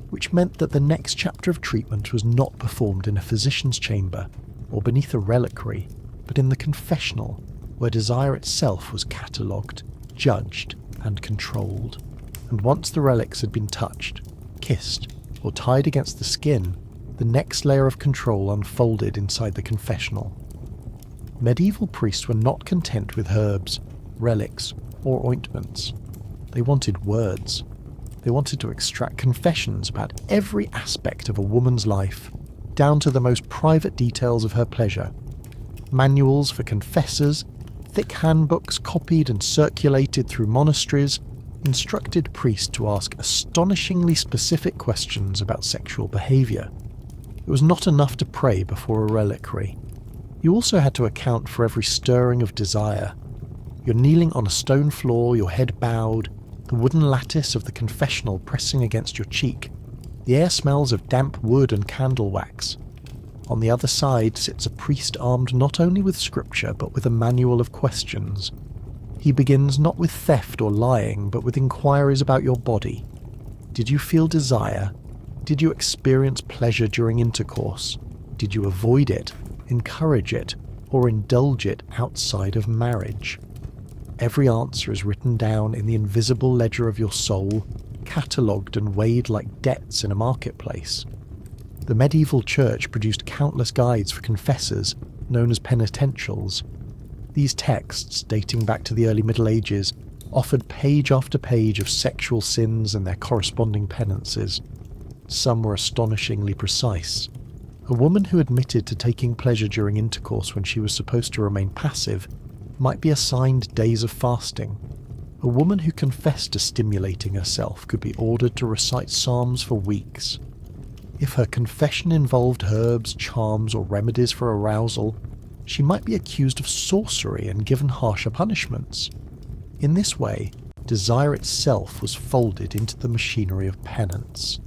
Which meant that the next chapter of treatment was not performed in a physician's chamber or beneath a reliquary, but in the confessional, where desire itself was catalogued, judged, and controlled. And once the relics had been touched, kissed, or tied against the skin, the next layer of control unfolded inside the confessional. Medieval priests were not content with herbs, relics, or ointments. They wanted words. They wanted to extract confessions about every aspect of a woman's life, down to the most private details of her pleasure. Manuals for confessors, thick handbooks copied and circulated through monasteries, instructed priests to ask astonishingly specific questions about sexual behaviour. It was not enough to pray before a reliquary. You also had to account for every stirring of desire. You're kneeling on a stone floor, your head bowed, the wooden lattice of the confessional pressing against your cheek. The air smells of damp wood and candle wax. On the other side sits a priest armed not only with scripture but with a manual of questions. He begins not with theft or lying, but with inquiries about your body. Did you feel desire? Did you experience pleasure during intercourse? Did you avoid it, encourage it, or indulge it outside of marriage? Every answer is written down in the invisible ledger of your soul, catalogued and weighed like debts in a marketplace. The medieval church produced countless guides for confessors, known as penitentials. These texts, dating back to the early Middle Ages, offered page after page of sexual sins and their corresponding penances. Some were astonishingly precise. A woman who admitted to taking pleasure during intercourse when she was supposed to remain passive might be assigned days of fasting. A woman who confessed to stimulating herself could be ordered to recite psalms for weeks. If her confession involved herbs, charms, or remedies for arousal, she might be accused of sorcery and given harsher punishments. In this way, desire itself was folded into the machinery of penance.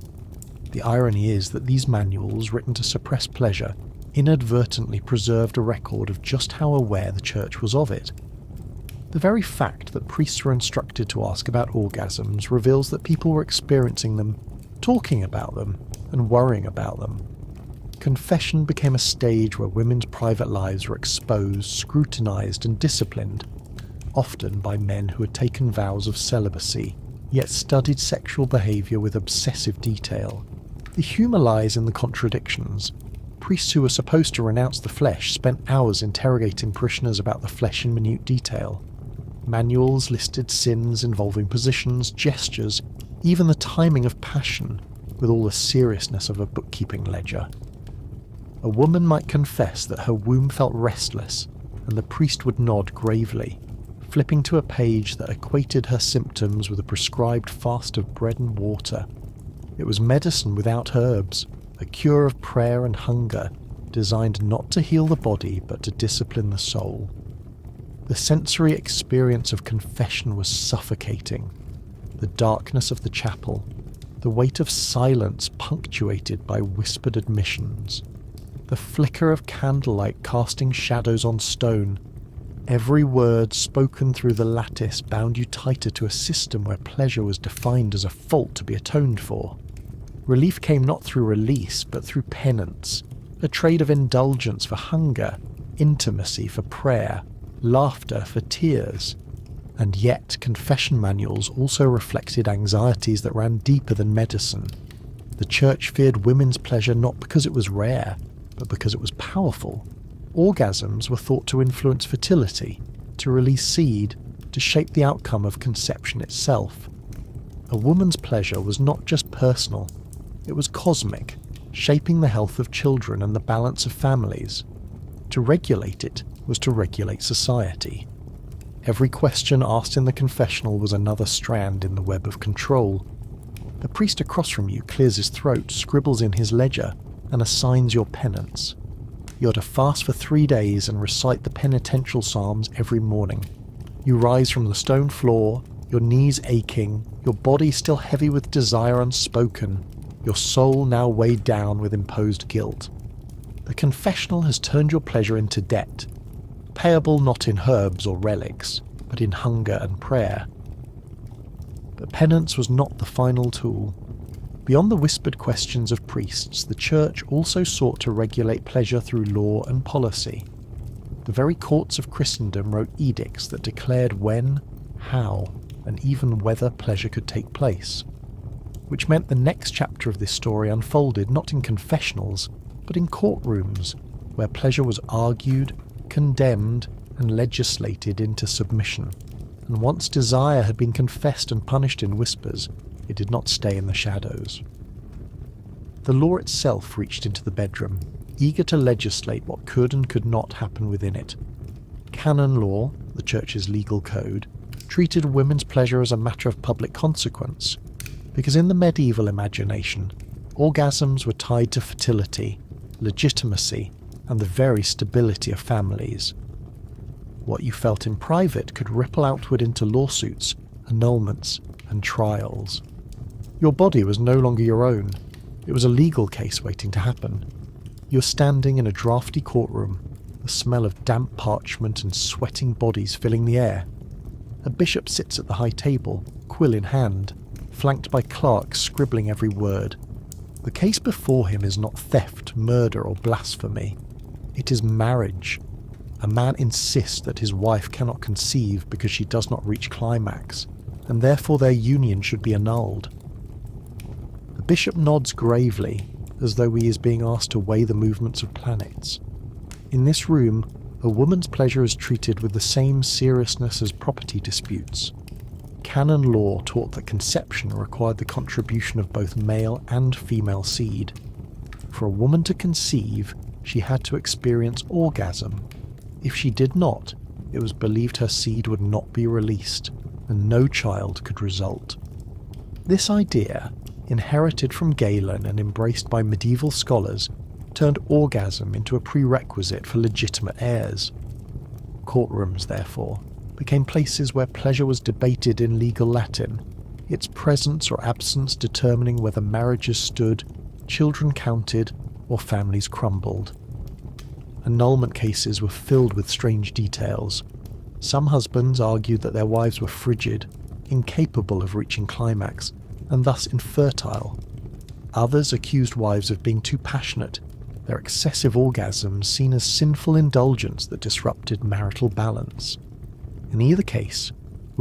The irony is that these manuals, written to suppress pleasure, inadvertently preserved a record of just how aware the church was of it. The very fact that priests were instructed to ask about orgasms reveals that people were experiencing them, talking about them, and worrying about them. Confession became a stage where women's private lives were exposed, scrutinized, and disciplined, often by men who had taken vows of celibacy, yet studied sexual behaviour with obsessive detail. The humour lies in the contradictions. Priests who were supposed to renounce the flesh spent hours interrogating parishioners about the flesh in minute detail. Manuals listed sins involving positions, gestures, even the timing of passion, with all the seriousness of a bookkeeping ledger. A woman might confess that her womb felt restless, and the priest would nod gravely, flipping to a page that equated her symptoms with a prescribed fast of bread and water. It was medicine without herbs, a cure of prayer and hunger, designed not to heal the body but to discipline the soul. The sensory experience of confession was suffocating. The darkness of the chapel, the weight of silence punctuated by whispered admissions, the flicker of candlelight casting shadows on stone. Every word spoken through the lattice bound you tighter to a system where pleasure was defined as a fault to be atoned for. Relief came not through release, but through penance, a trade of indulgence for hunger, intimacy for prayer, laughter for tears. And yet, confession manuals also reflected anxieties that ran deeper than medicine. The church feared women's pleasure not because it was rare, but because it was powerful. Orgasms were thought to influence fertility, to release seed, to shape the outcome of conception itself. A woman's pleasure was not just personal, it was cosmic, shaping the health of children and the balance of families. To regulate it was to regulate society. Every question asked in the confessional was another strand in the web of control. The priest across from you clears his throat, scribbles in his ledger, and assigns your penance. You're to fast for 3 days and recite the penitential psalms every morning. You rise from the stone floor, your knees aching, your body still heavy with desire unspoken, your soul now weighed down with imposed guilt. The confessional has turned your pleasure into debt, payable not in herbs or relics, but in hunger and prayer. But penance was not the final tool. Beyond the whispered questions of priests, the church also sought to regulate pleasure through law and policy. The very courts of Christendom wrote edicts that declared when, how, and even whether pleasure could take place, which meant the next chapter of this story unfolded not in confessionals, but in courtrooms, where pleasure was argued, condemned, and legislated into submission. And once desire had been confessed and punished in whispers, it did not stay in the shadows. The law itself reached into the bedroom, eager to legislate what could and could not happen within it. Canon law, the church's legal code, treated women's pleasure as a matter of public consequence, because in the medieval imagination, orgasms were tied to fertility, legitimacy, and the very stability of families. What you felt in private could ripple outward into lawsuits, annulments, and trials. Your body was no longer your own. It was a legal case waiting to happen. You're standing in a drafty courtroom, the smell of damp parchment and sweating bodies filling the air. A bishop sits at the high table, quill in hand, flanked by clerks scribbling every word. The case before him is not theft, murder, or blasphemy. It is marriage. A man insists that his wife cannot conceive because she does not reach climax, and therefore their union should be annulled. The bishop nods gravely, as though he is being asked to weigh the movements of planets. In this room, a woman's pleasure is treated with the same seriousness as property disputes. Canon law taught that conception required the contribution of both male and female seed. For a woman to conceive, she had to experience orgasm. If she did not, it was believed her seed would not be released, and no child could result. This idea, inherited from Galen and embraced by medieval scholars, turned orgasm into a prerequisite for legitimate heirs. Courtrooms, therefore, became places where pleasure was debated in legal Latin, its presence or absence determining whether marriages stood, children counted, or families crumbled. Annulment cases were filled with strange details. Some husbands argued that their wives were frigid, incapable of reaching climax, and thus infertile. Others accused wives of being too passionate, their excessive orgasms seen as sinful indulgence that disrupted marital balance. In either case,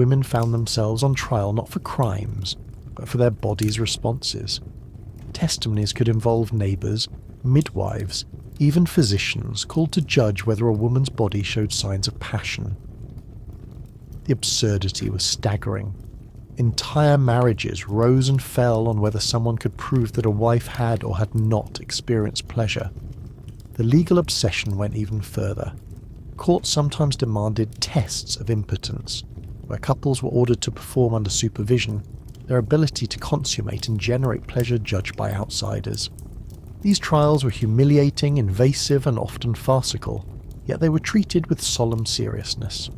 women found themselves on trial not for crimes, but for their bodies' responses. Testimonies could involve neighbours, midwives, even physicians called to judge whether a woman's body showed signs of passion. The absurdity was staggering. Entire marriages rose and fell on whether someone could prove that a wife had or had not experienced pleasure. The legal obsession went even further. Courts sometimes demanded tests of impotence, where couples were ordered to perform under supervision their ability to consummate and generate pleasure judged by outsiders. These trials were humiliating, invasive, and often farcical, yet they were treated with solemn seriousness.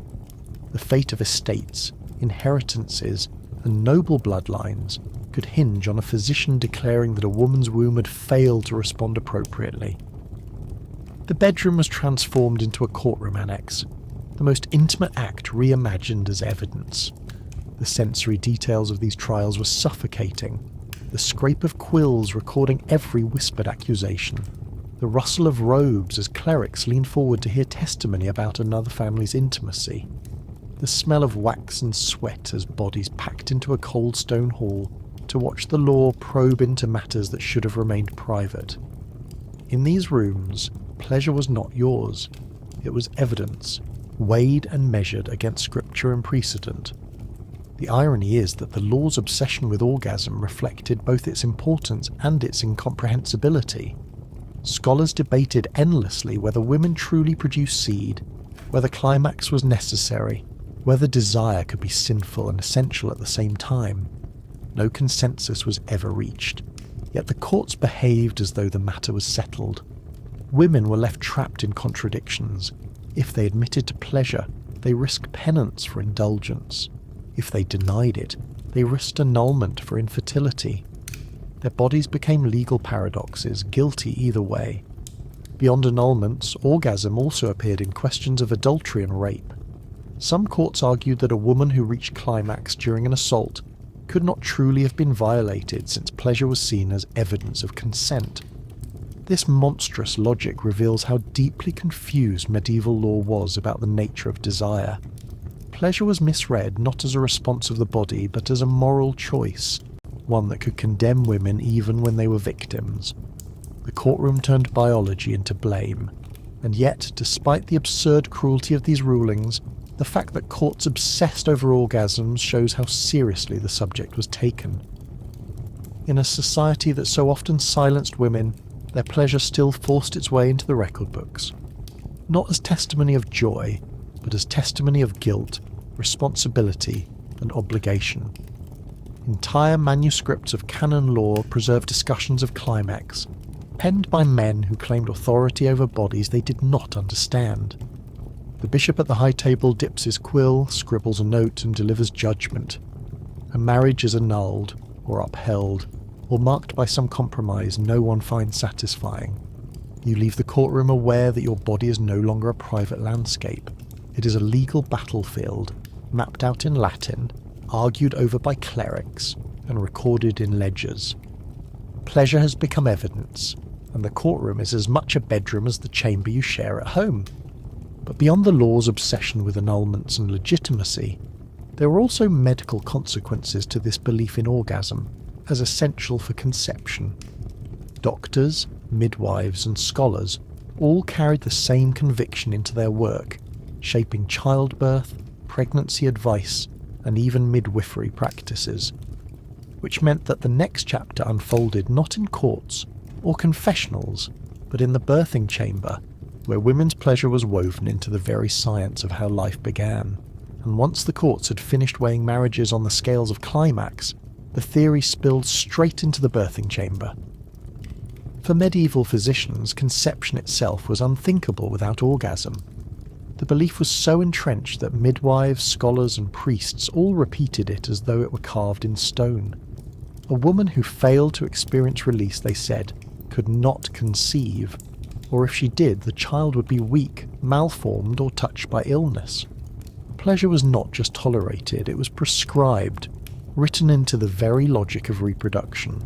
The fate of estates, inheritances, and noble bloodlines could hinge on a physician declaring that a woman's womb had failed to respond appropriately. The bedroom was transformed into a courtroom annex, the most intimate act reimagined as evidence. The sensory details of these trials were suffocating, the scrape of quills recording every whispered accusation, the rustle of robes as clerics leaned forward to hear testimony about another family's intimacy, the smell of wax and sweat as bodies packed into a cold stone hall to watch the law probe into matters that should have remained private. In these rooms, pleasure was not yours. It was evidence, weighed and measured against scripture and precedent. The irony is that the law's obsession with orgasm reflected both its importance and its incomprehensibility. Scholars debated endlessly whether women truly produced seed, whether climax was necessary, whether desire could be sinful and essential at the same time. No consensus was ever reached, yet the courts behaved as though the matter was settled. Women were left trapped in contradictions. If they admitted to pleasure, they risked penance for indulgence. If they denied it, they risked annulment for infertility. Their bodies became legal paradoxes, guilty either way. Beyond annulments, orgasm also appeared in questions of adultery and rape. Some courts argued that a woman who reached climax during an assault could not truly have been violated since pleasure was seen as evidence of consent. This monstrous logic reveals how deeply confused medieval law was about the nature of desire. Pleasure was misread not as a response of the body but as a moral choice, one that could condemn women even when they were victims. The courtroom turned biology into blame, and yet, despite the absurd cruelty of these rulings, the fact that courts obsessed over orgasms shows how seriously the subject was taken. In a society that so often silenced women, their pleasure still forced its way into the record books. Not as testimony of joy, but as testimony of guilt, responsibility, and obligation. Entire manuscripts of canon law preserve discussions of climax, penned by men who claimed authority over bodies they did not understand. The bishop at the high table dips his quill, scribbles a note, and delivers judgment. A marriage is annulled, or upheld, or marked by some compromise no one finds satisfying. You leave the courtroom aware that your body is no longer a private landscape. It is a legal battlefield, mapped out in Latin, argued over by clerics, and recorded in ledgers. Pleasure has become evidence, and the courtroom is as much a bedroom as the chamber you share at home. But beyond the law's obsession with annulments and legitimacy, there were also medical consequences to this belief in orgasm, as essential for conception. Doctors, midwives, and scholars all carried the same conviction into their work, shaping childbirth, pregnancy advice, and even midwifery practices, which meant that the next chapter unfolded not in courts or confessionals, but in the birthing chamber, where women's pleasure was woven into the very science of how life began. And once the courts had finished weighing marriages on the scales of climax, the theory spilled straight into the birthing chamber. For medieval physicians, conception itself was unthinkable without orgasm. The belief was so entrenched that midwives, scholars, and priests all repeated it as though it were carved in stone. A woman who failed to experience release, they said, could not conceive, or if she did, the child would be weak, malformed, or touched by illness. Pleasure was not just tolerated, it was prescribed, written into the very logic of reproduction.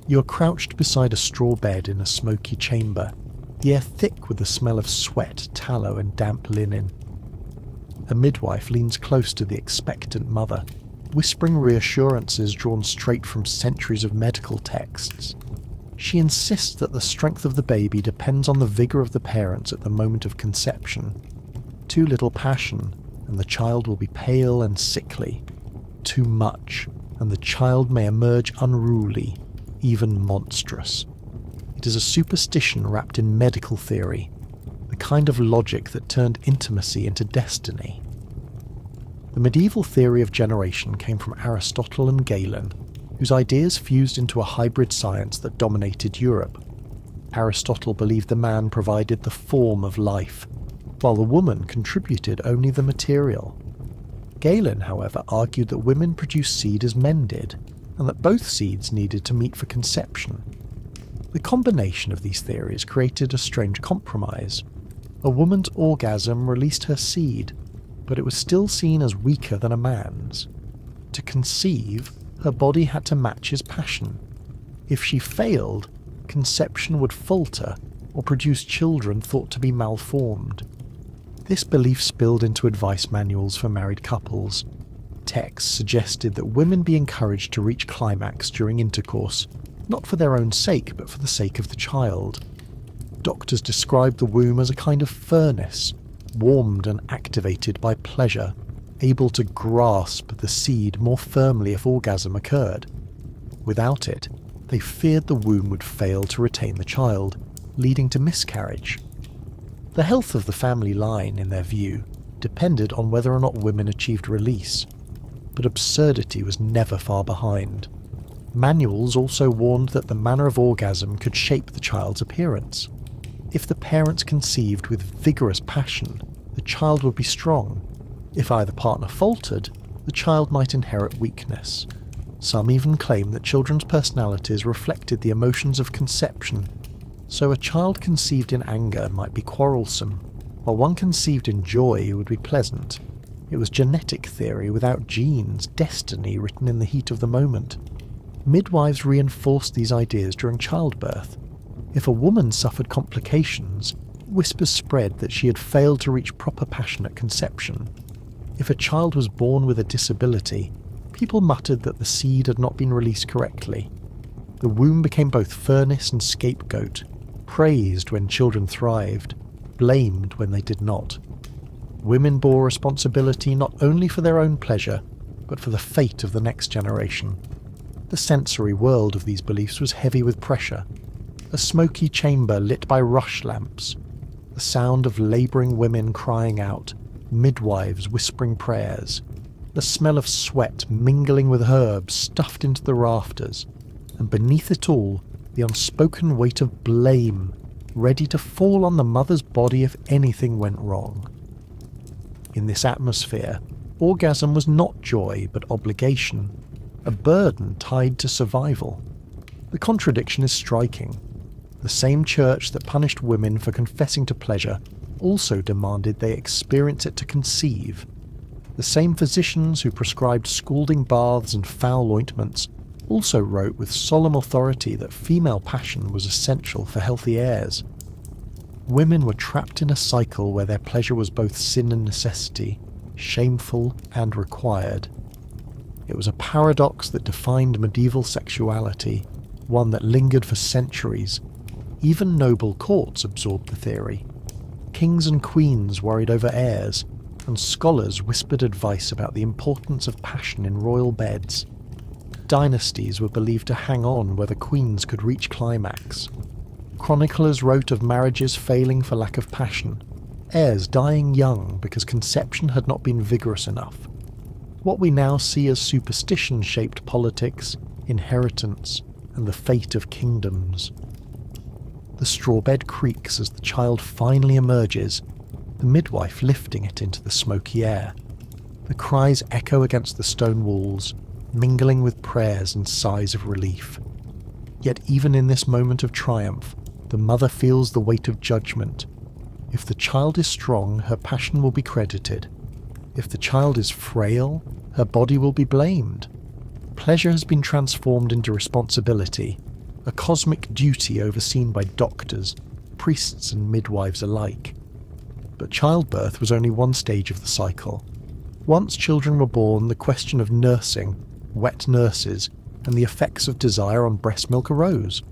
You are crouched beside a straw bed in a smoky chamber, the air thick with the smell of sweat, tallow, and damp linen. A midwife leans close to the expectant mother, whispering reassurances drawn straight from centuries of medical texts. She insists that the strength of the baby depends on the vigour of the parents at the moment of conception. Too little passion, and the child will be pale and sickly. Too much, and the child may emerge unruly, even monstrous. It is a superstition wrapped in medical theory, the kind of logic that turned intimacy into destiny. The medieval theory of generation came from Aristotle and Galen, whose ideas fused into a hybrid science that dominated Europe. Aristotle believed the man provided the form of life, while the woman contributed only the material. Galen, however, argued that women produce seed as men did, and that both seeds needed to meet for conception. The combination of these theories created a strange compromise. A woman's orgasm released her seed, but it was still seen as weaker than a man's. To conceive, her body had to match his passion. If she failed, conception would falter or produce children thought to be malformed. This belief spilled into advice manuals for married couples. Texts suggested that women be encouraged to reach climax during intercourse, not for their own sake but for the sake of the child. Doctors described the womb as a kind of furnace, warmed and activated by pleasure, able to grasp the seed more firmly if orgasm occurred. Without it, they feared the womb would fail to retain the child, leading to miscarriage. The health of the family line, in their view, depended on whether or not women achieved release. But absurdity was never far behind. Manuals also warned that the manner of orgasm could shape the child's appearance. If the parents conceived with vigorous passion, the child would be strong. If either partner faltered, the child might inherit weakness. Some even claim that children's personalities reflected the emotions of conception, so a child conceived in anger might be quarrelsome, while one conceived in joy would be pleasant. It was genetic theory without genes, destiny written in the heat of the moment. Midwives reinforced these ideas during childbirth. If a woman suffered complications, whispers spread that she had failed to reach proper passion at conception. If a child was born with a disability, people muttered that the seed had not been released correctly. The womb became both furnace and scapegoat, praised when children thrived, blamed when they did not. Women bore responsibility not only for their own pleasure, but for the fate of the next generation. The sensory world of these beliefs was heavy with pressure. A smoky chamber lit by rush lamps, the sound of labouring women crying out, midwives whispering prayers, the smell of sweat mingling with herbs stuffed into the rafters, and beneath it all, the unspoken weight of blame, ready to fall on the mother's body if anything went wrong. In this atmosphere, orgasm was not joy but obligation, a burden tied to survival. The contradiction is striking. The same church that punished women for confessing to pleasure also demanded they experience it to conceive. The same physicians who prescribed scalding baths and foul ointments also wrote with solemn authority that female passion was essential for healthy heirs. Women were trapped in a cycle where their pleasure was both sin and necessity, shameful and required. It was a paradox that defined medieval sexuality, one that lingered for centuries. Even noble courts absorbed the theory. Kings and queens worried over heirs, and scholars whispered advice about the importance of passion in royal beds. Dynasties were believed to hang on whether queens could reach climax. Chroniclers wrote of marriages failing for lack of passion, heirs dying young because conception had not been vigorous enough. What we now see as superstition shaped politics, inheritance, and the fate of kingdoms. The straw bed creaks as the child finally emerges, the midwife lifting it into the smoky air. The cries echo against the stone walls, mingling with prayers and sighs of relief. Yet even in this moment of triumph, the mother feels the weight of judgment. If the child is strong, her passion will be credited. If the child is frail, her body will be blamed. Pleasure has been transformed into responsibility, a cosmic duty overseen by doctors, priests and midwives alike. But childbirth was only one stage of the cycle. Once children were born, the question of nursing, wet nurses, and the effects of desire on breast milk arose.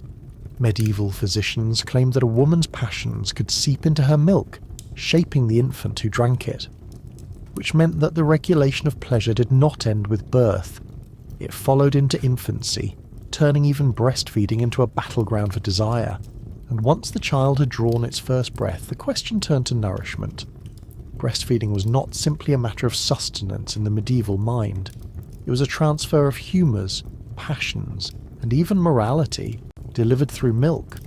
Medieval physicians claimed that a woman's passions could seep into her milk, shaping the infant who drank it, which meant that the regulation of pleasure did not end with birth. It followed into infancy, turning even breastfeeding into a battleground for desire. And once the child had drawn its first breath, the question turned to nourishment. Breastfeeding was not simply a matter of sustenance in the medieval mind. It was a transfer of humours, passions, and even morality, delivered through milk.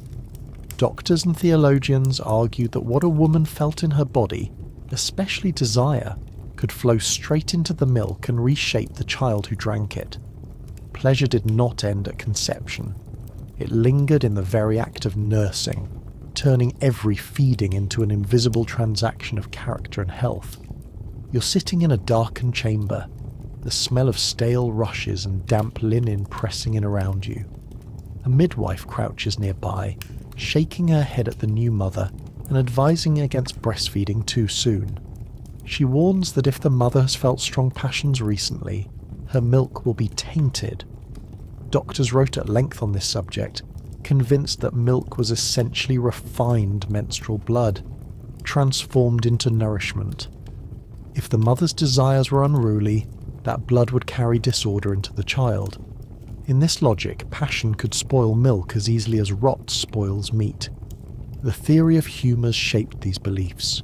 Doctors and theologians argued that what a woman felt in her body, especially desire, could flow straight into the milk and reshape the child who drank it. Pleasure did not end at conception. It lingered in the very act of nursing, turning every feeding into an invisible transaction of character and health. You're sitting in a darkened chamber, the smell of stale rushes and damp linen pressing in around you. A midwife crouches nearby, shaking her head at the new mother and advising against breastfeeding too soon. She warns that if the mother has felt strong passions recently, her milk will be tainted. Doctors wrote at length on this subject, convinced that milk was essentially refined menstrual blood, transformed into nourishment. If the mother's desires were unruly, that blood would carry disorder into the child. In this logic, passion could spoil milk as easily as rot spoils meat. The theory of humours shaped these beliefs.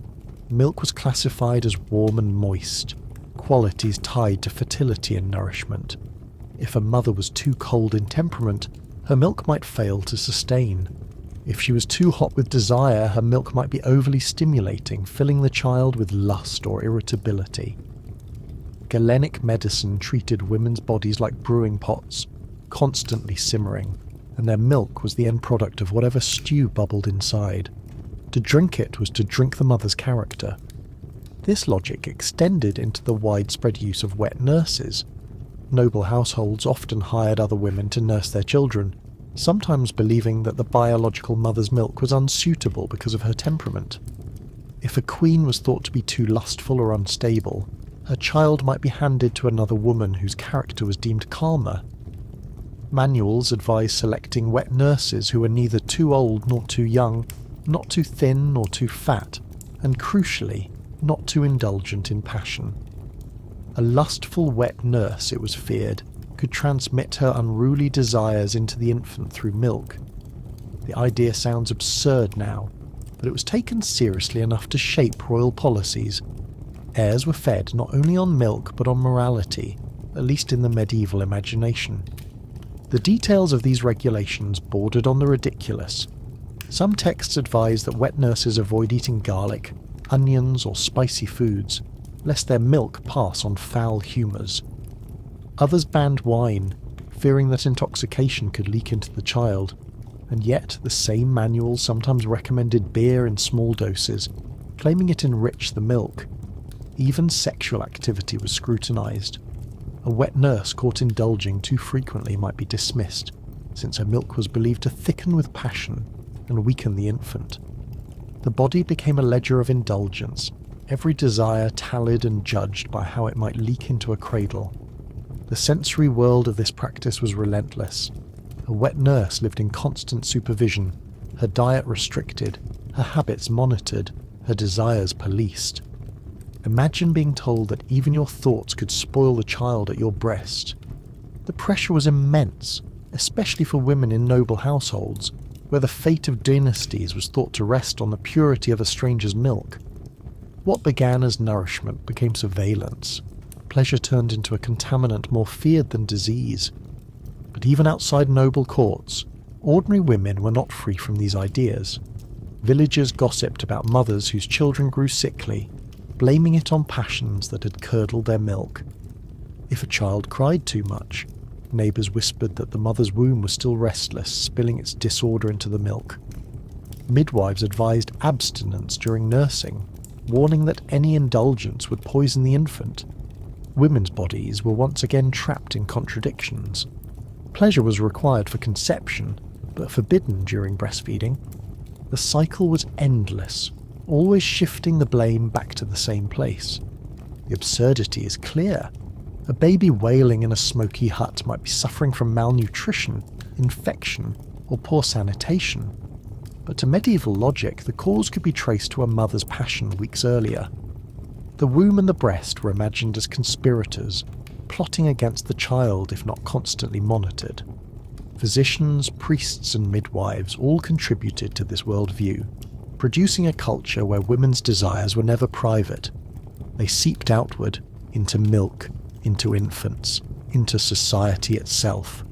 Milk was classified as warm and moist, qualities tied to fertility and nourishment. If a mother was too cold in temperament, her milk might fail to sustain. If she was too hot with desire, her milk might be overly stimulating, filling the child with lust or irritability. Galenic medicine treated women's bodies like brewing pots, constantly simmering, and their milk was the end product of whatever stew bubbled inside. To drink it was to drink the mother's character. This logic extended into the widespread use of wet nurses. Noble households often hired other women to nurse their children, sometimes believing that the biological mother's milk was unsuitable because of her temperament. If a queen was thought to be too lustful or unstable, her child might be handed to another woman whose character was deemed calmer. Manuals advise selecting wet nurses who are neither too old nor too young, not too thin nor too fat, and crucially, not too indulgent in passion. A lustful wet nurse, it was feared, could transmit her unruly desires into the infant through milk. The idea sounds absurd now, but it was taken seriously enough to shape royal policies. Heirs were fed not only on milk but on morality, at least in the medieval imagination. The details of these regulations bordered on the ridiculous. Some texts advise that wet nurses avoid eating garlic, onions or spicy foods, lest their milk pass on foul humours. Others banned wine, fearing that intoxication could leak into the child, and yet the same manuals sometimes recommended beer in small doses, claiming it enriched the milk. Even sexual activity was scrutinised. A wet nurse caught indulging too frequently might be dismissed, since her milk was believed to thicken with passion and weaken the infant. The body became a ledger of indulgence, every desire tallied and judged by how it might leak into a cradle. The sensory world of this practice was relentless. A wet nurse lived in constant supervision, her diet restricted, her habits monitored, her desires policed. Imagine being told that even your thoughts could spoil the child at your breast. The pressure was immense, especially for women in noble households, where the fate of dynasties was thought to rest on the purity of a stranger's milk. What began as nourishment became surveillance. Pleasure turned into a contaminant more feared than disease. But even outside noble courts, ordinary women were not free from these ideas. Villagers gossiped about mothers whose children grew sickly, blaming it on passions that had curdled their milk. If a child cried too much, neighbours whispered that the mother's womb was still restless, spilling its disorder into the milk. Midwives advised abstinence during nursing, warning that any indulgence would poison the infant. Women's bodies were once again trapped in contradictions. Pleasure was required for conception, but forbidden during breastfeeding. The cycle was endless. always shifting the blame back to the same place. The absurdity is clear. A baby wailing in a smoky hut might be suffering from malnutrition, infection, or poor sanitation. But to medieval logic, the cause could be traced to a mother's passion weeks earlier. The womb and the breast were imagined as conspirators, plotting against the child if not constantly monitored. Physicians, priests, and midwives all contributed to this worldview, producing a culture where women's desires were never private. They seeped outward, into milk, into infants, into society itself.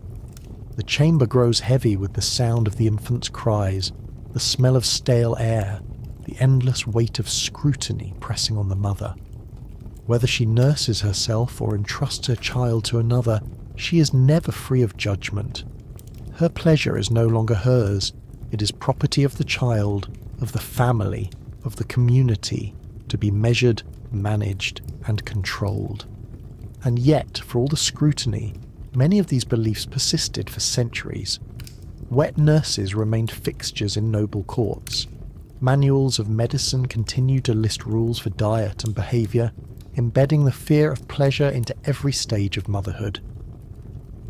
The chamber grows heavy with the sound of the infant's cries, the smell of stale air, the endless weight of scrutiny pressing on the mother. Whether she nurses herself or entrusts her child to another, she is never free of judgment. Her pleasure is no longer hers. It is property of the child, of the family, of the community, to be measured, managed, and controlled. And yet, for all the scrutiny, many of these beliefs persisted for centuries. Wet nurses remained fixtures in noble courts. Manuals of medicine continued to list rules for diet and behaviour, embedding the fear of pleasure into every stage of motherhood.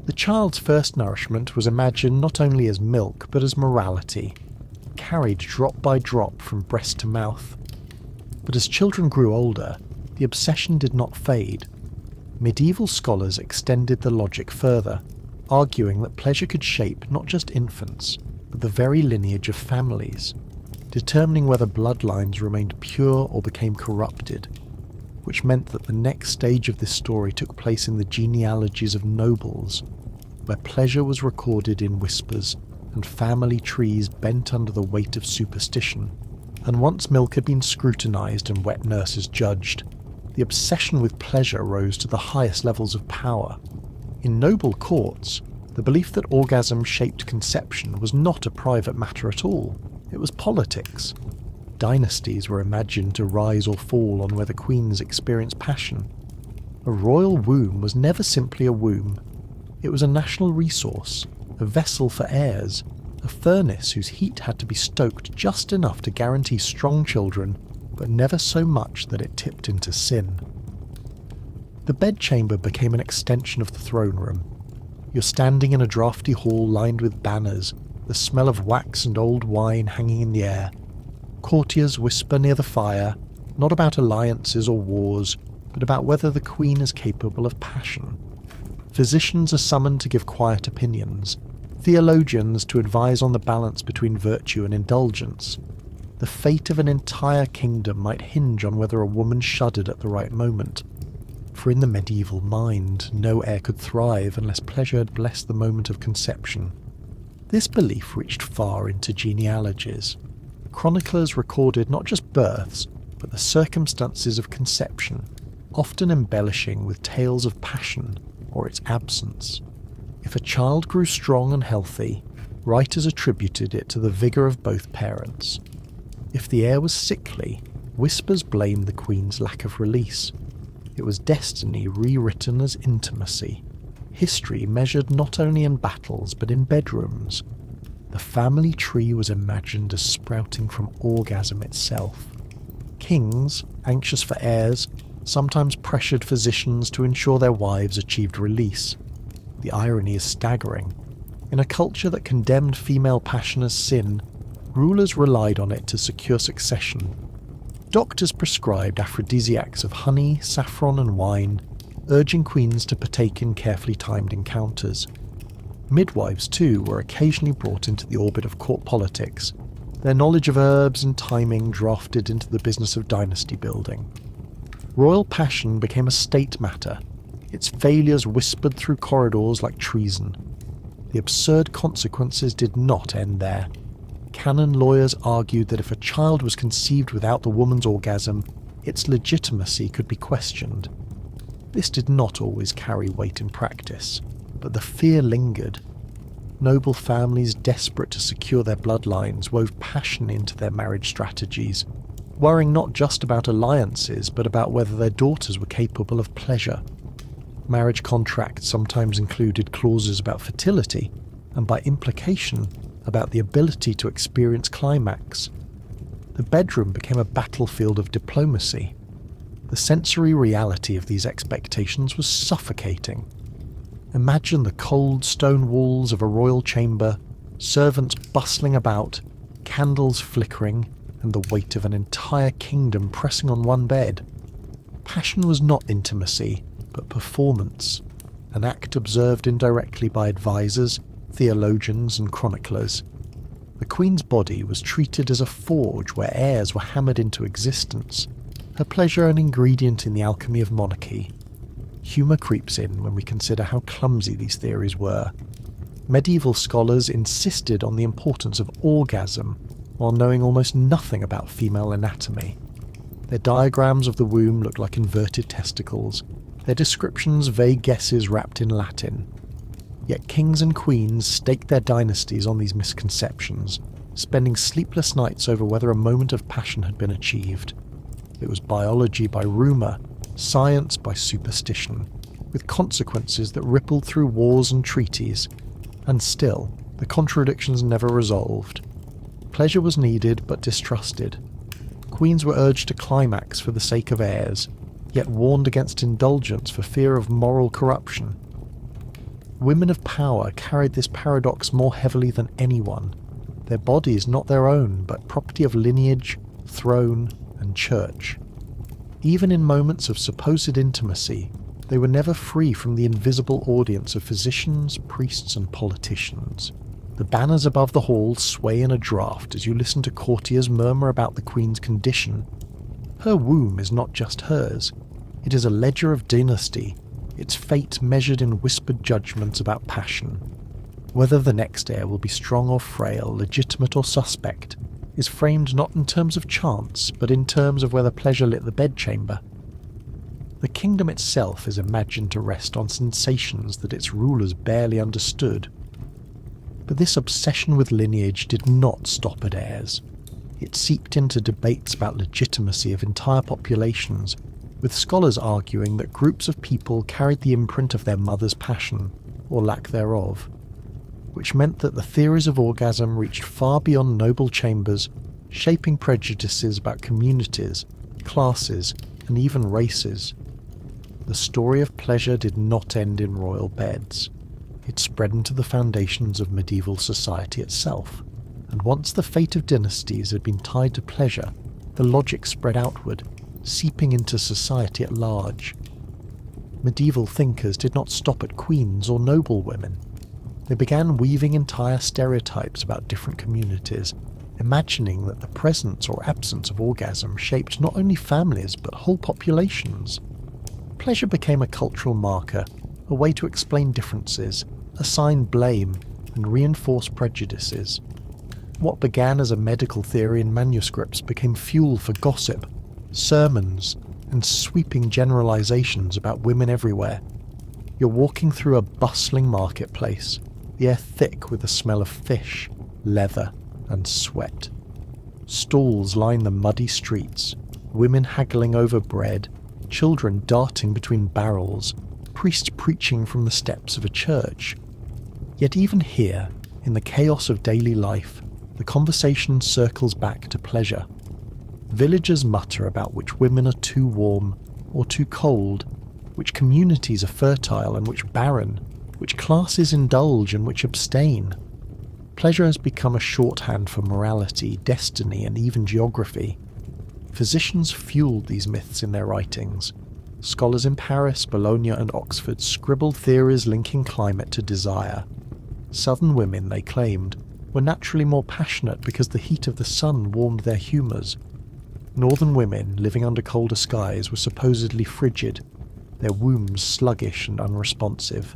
The child's first nourishment was imagined not only as milk but as morality, carried drop by drop from breast to mouth. But as children grew older, the obsession did not fade. Medieval scholars extended the logic further, arguing that pleasure could shape not just infants, but the very lineage of families, determining whether bloodlines remained pure or became corrupted, which meant that the next stage of this story took place in the genealogies of nobles, where pleasure was recorded in whispers and family trees bent under the weight of superstition. And once milk had been scrutinized and wet nurses judged, the obsession with pleasure rose to the highest levels of power. In noble courts, the belief that orgasm shaped conception was not a private matter at all. It was politics. Dynasties were imagined to rise or fall on whether queens experienced passion. A royal womb was never simply a womb. It was a national resource, a vessel for heirs, a furnace whose heat had to be stoked just enough to guarantee strong children, but never so much that it tipped into sin. The bedchamber became an extension of the throne room. You're standing in a drafty hall lined with banners, the smell of wax and old wine hanging in the air. Courtiers whisper near the fire, not about alliances or wars, but about whether the queen is capable of passion. Physicians are summoned to give quiet opinions, theologians to advise on the balance between virtue and indulgence. The fate of an entire kingdom might hinge on whether a woman shuddered at the right moment. For in the medieval mind, no heir could thrive unless pleasure had blessed the moment of conception. This belief reached far into genealogies. Chroniclers recorded not just births, but the circumstances of conception, often embellishing with tales of passion or its absence. If a child grew strong and healthy, writers attributed it to the vigour of both parents. If the heir was sickly, whispers blamed the queen's lack of release. It was destiny rewritten as intimacy, history measured not only in battles but in bedrooms. The family tree was imagined as sprouting from orgasm itself. Kings, anxious for heirs, sometimes pressured physicians to ensure their wives achieved release. The irony is staggering. In a culture that condemned female passion as sin, rulers relied on it to secure succession. Doctors prescribed aphrodisiacs of honey, saffron and wine, urging queens to partake in carefully timed encounters. Midwives, too, were occasionally brought into the orbit of court politics, their knowledge of herbs and timing drafted into the business of dynasty building. Royal passion became a state matter, its failures whispered through corridors like treason. The absurd consequences did not end there. Canon lawyers argued that if a child was conceived without the woman's orgasm, its legitimacy could be questioned. This did not always carry weight in practice, but the fear lingered. Noble families desperate to secure their bloodlines wove passion into their marriage strategies, worrying not just about alliances but about whether their daughters were capable of pleasure. Marriage contracts sometimes included clauses about fertility, and by implication, about the ability to experience climax. the bedroom became a battlefield of diplomacy. The sensory reality of these expectations was suffocating. Imagine the cold stone walls of a royal chamber, servants bustling about, candles flickering, and the weight of an entire kingdom pressing on one bed. Passion was not intimacy, but performance, an act observed indirectly by advisors, theologians, and chroniclers. The Queen's body was treated as a forge where heirs were hammered into existence, her pleasure an ingredient in the alchemy of monarchy. Humour creeps in when we consider how clumsy these theories were. Medieval scholars insisted on the importance of orgasm, while knowing almost nothing about female anatomy. Their diagrams of the womb looked like inverted testicles, their descriptions vague guesses wrapped in Latin. Yet kings and queens staked their dynasties on these misconceptions, spending sleepless nights over whether a moment of passion had been achieved. It was biology by rumour, science by superstition, with consequences that rippled through wars and treaties, and still, the contradictions never resolved. Pleasure was needed but distrusted. Queens were urged to climax for the sake of heirs, yet warned against indulgence for fear of moral corruption. Women of power carried this paradox more heavily than anyone, their bodies not their own but property of lineage, throne, and church. Even in moments of supposed intimacy, they were never free from the invisible audience of physicians, priests, and politicians. The banners above the hall sway in a draught as you listen to courtiers murmur about the Queen's condition. Her womb is not just hers. It is a ledger of dynasty, its fate measured in whispered judgments about passion. Whether the next heir will be strong or frail, legitimate or suspect, is framed not in terms of chance, but in terms of whether pleasure lit the bedchamber. The kingdom itself is imagined to rest on sensations that its rulers barely understood. But this obsession with lineage did not stop at heirs. It seeped into debates about legitimacy of entire populations, with scholars arguing that groups of people carried the imprint of their mother's passion, or lack thereof, which meant that the theories of orgasm reached far beyond noble chambers, shaping prejudices about communities, classes, and even races. The story of pleasure did not end in royal beds. It spread into the foundations of medieval society itself, and once the fate of dynasties had been tied to pleasure, the logic spread outward, seeping into society at large. Medieval thinkers did not stop at queens or noblewomen. They began weaving entire stereotypes about different communities, imagining that the presence or absence of orgasm shaped not only families but whole populations. Pleasure became a cultural marker, a way to explain differences, assign blame, and reinforce prejudices. What began as a medical theory in manuscripts became fuel for gossip, sermons, and sweeping generalizations about women everywhere. You're walking through a bustling marketplace, the air thick with the smell of fish, leather, and sweat. Stalls line the muddy streets, women haggling over bread, children darting between barrels, priests preaching from the steps of a church. Yet even here, in the chaos of daily life, the conversation circles back to pleasure. Villagers mutter about which women are too warm or too cold, which communities are fertile and which barren, which classes indulge and which abstain. Pleasure has become a shorthand for morality, destiny, and even geography. Physicians fueled these myths in their writings. Scholars in Paris, Bologna, and Oxford scribbled theories linking climate to desire. Southern women, they claimed, were naturally more passionate because the heat of the sun warmed their humours. Northern women, living under colder skies, were supposedly frigid, their wombs sluggish and unresponsive.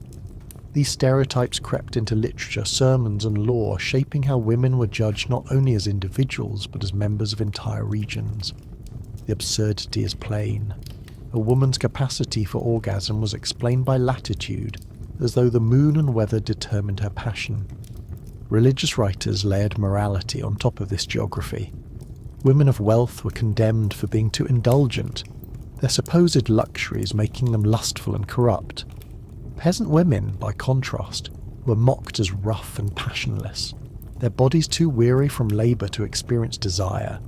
These stereotypes crept into literature, sermons, and law, shaping how women were judged not only as individuals but as members of entire regions. The absurdity is plain. A woman's capacity for orgasm was explained by latitude, as though the moon and weather determined her passion. Religious writers layered morality on top of this geography. Women of wealth were condemned for being too indulgent, their supposed luxuries making them lustful and corrupt. Peasant women, by contrast, were mocked as rough and passionless, their bodies too weary from labour to experience desire.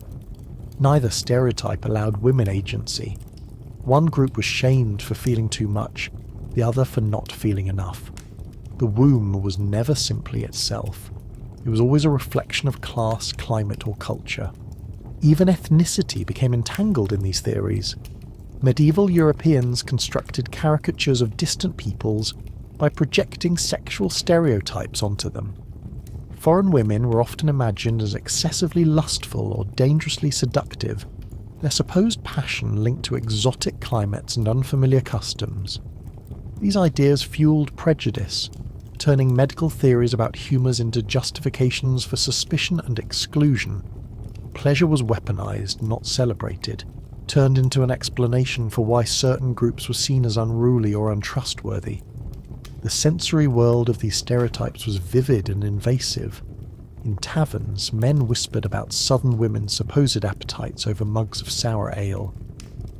Neither stereotype allowed women agency. One group was shamed for feeling too much, the other for not feeling enough. The womb was never simply itself. It was always a reflection of class, climate, or culture. Even ethnicity became entangled in these theories. Medieval Europeans constructed caricatures of distant peoples by projecting sexual stereotypes onto them. Foreign women were often imagined as excessively lustful or dangerously seductive, their supposed passion linked to exotic climates and unfamiliar customs. These ideas fueled prejudice, turning medical theories about humours into justifications for suspicion and exclusion. Pleasure was weaponized, not celebrated, turned into an explanation for why certain groups were seen as unruly or untrustworthy. The sensory world of these stereotypes was vivid and invasive. In taverns, men whispered about southern women's supposed appetites over mugs of sour ale.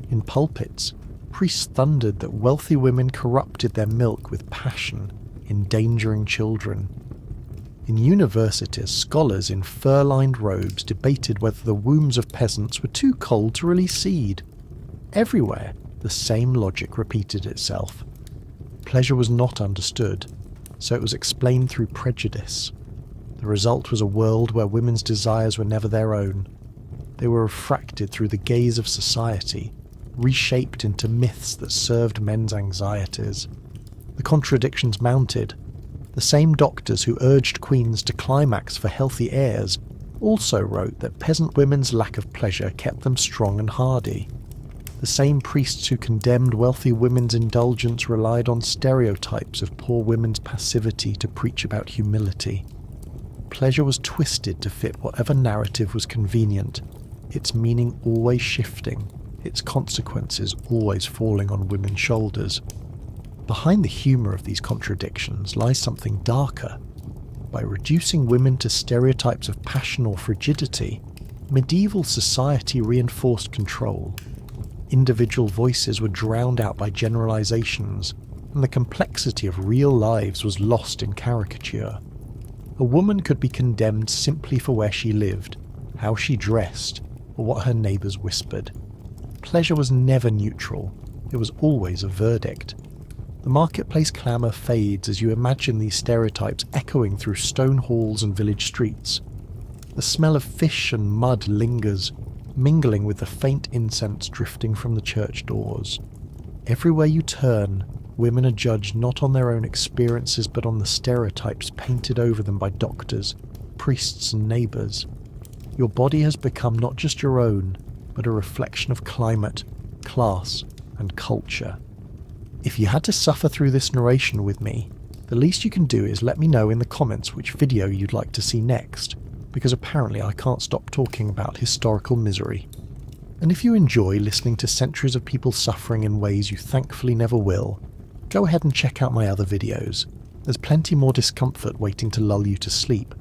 In pulpits, priests thundered that wealthy women corrupted their milk with passion, endangering children. In universities, scholars in fur-lined robes debated whether the wombs of peasants were too cold to release seed. Everywhere, the same logic repeated itself. Pleasure was not understood, so it was explained through prejudice. The result was a world where women's desires were never their own. They were refracted through the gaze of society, reshaped into myths that served men's anxieties. The contradictions mounted. The same doctors who urged queens to climax for healthy heirs also wrote that peasant women's lack of pleasure kept them strong and hardy. The same priests who condemned wealthy women's indulgence relied on stereotypes of poor women's passivity to preach about humility. Pleasure was twisted to fit whatever narrative was convenient, its meaning always shifting, its consequences always falling on women's shoulders. Behind the humour of these contradictions lies something darker. By reducing women to stereotypes of passion or frigidity, medieval society reinforced control. Individual voices were drowned out by generalizations, and the complexity of real lives was lost in caricature. A woman could be condemned simply for where she lived, how she dressed, or what her neighbours whispered. Pleasure was never neutral, it was always a verdict. The marketplace clamour fades as you imagine these stereotypes echoing through stone halls and village streets. The smell of fish and mud lingers, mingling with the faint incense drifting from the church doors. Everywhere you turn, women are judged not on their own experiences but on the stereotypes painted over them by doctors, priests and neighbours. Your body has become not just your own, but a reflection of climate, class, and culture. If you had to suffer through this narration with me, the least you can do is let me know in the comments which video you'd like to see next, because apparently I can't stop talking about historical misery. And if you enjoy listening to centuries of people suffering in ways you thankfully never will, go ahead and check out my other videos. There's plenty more discomfort waiting to lull you to sleep,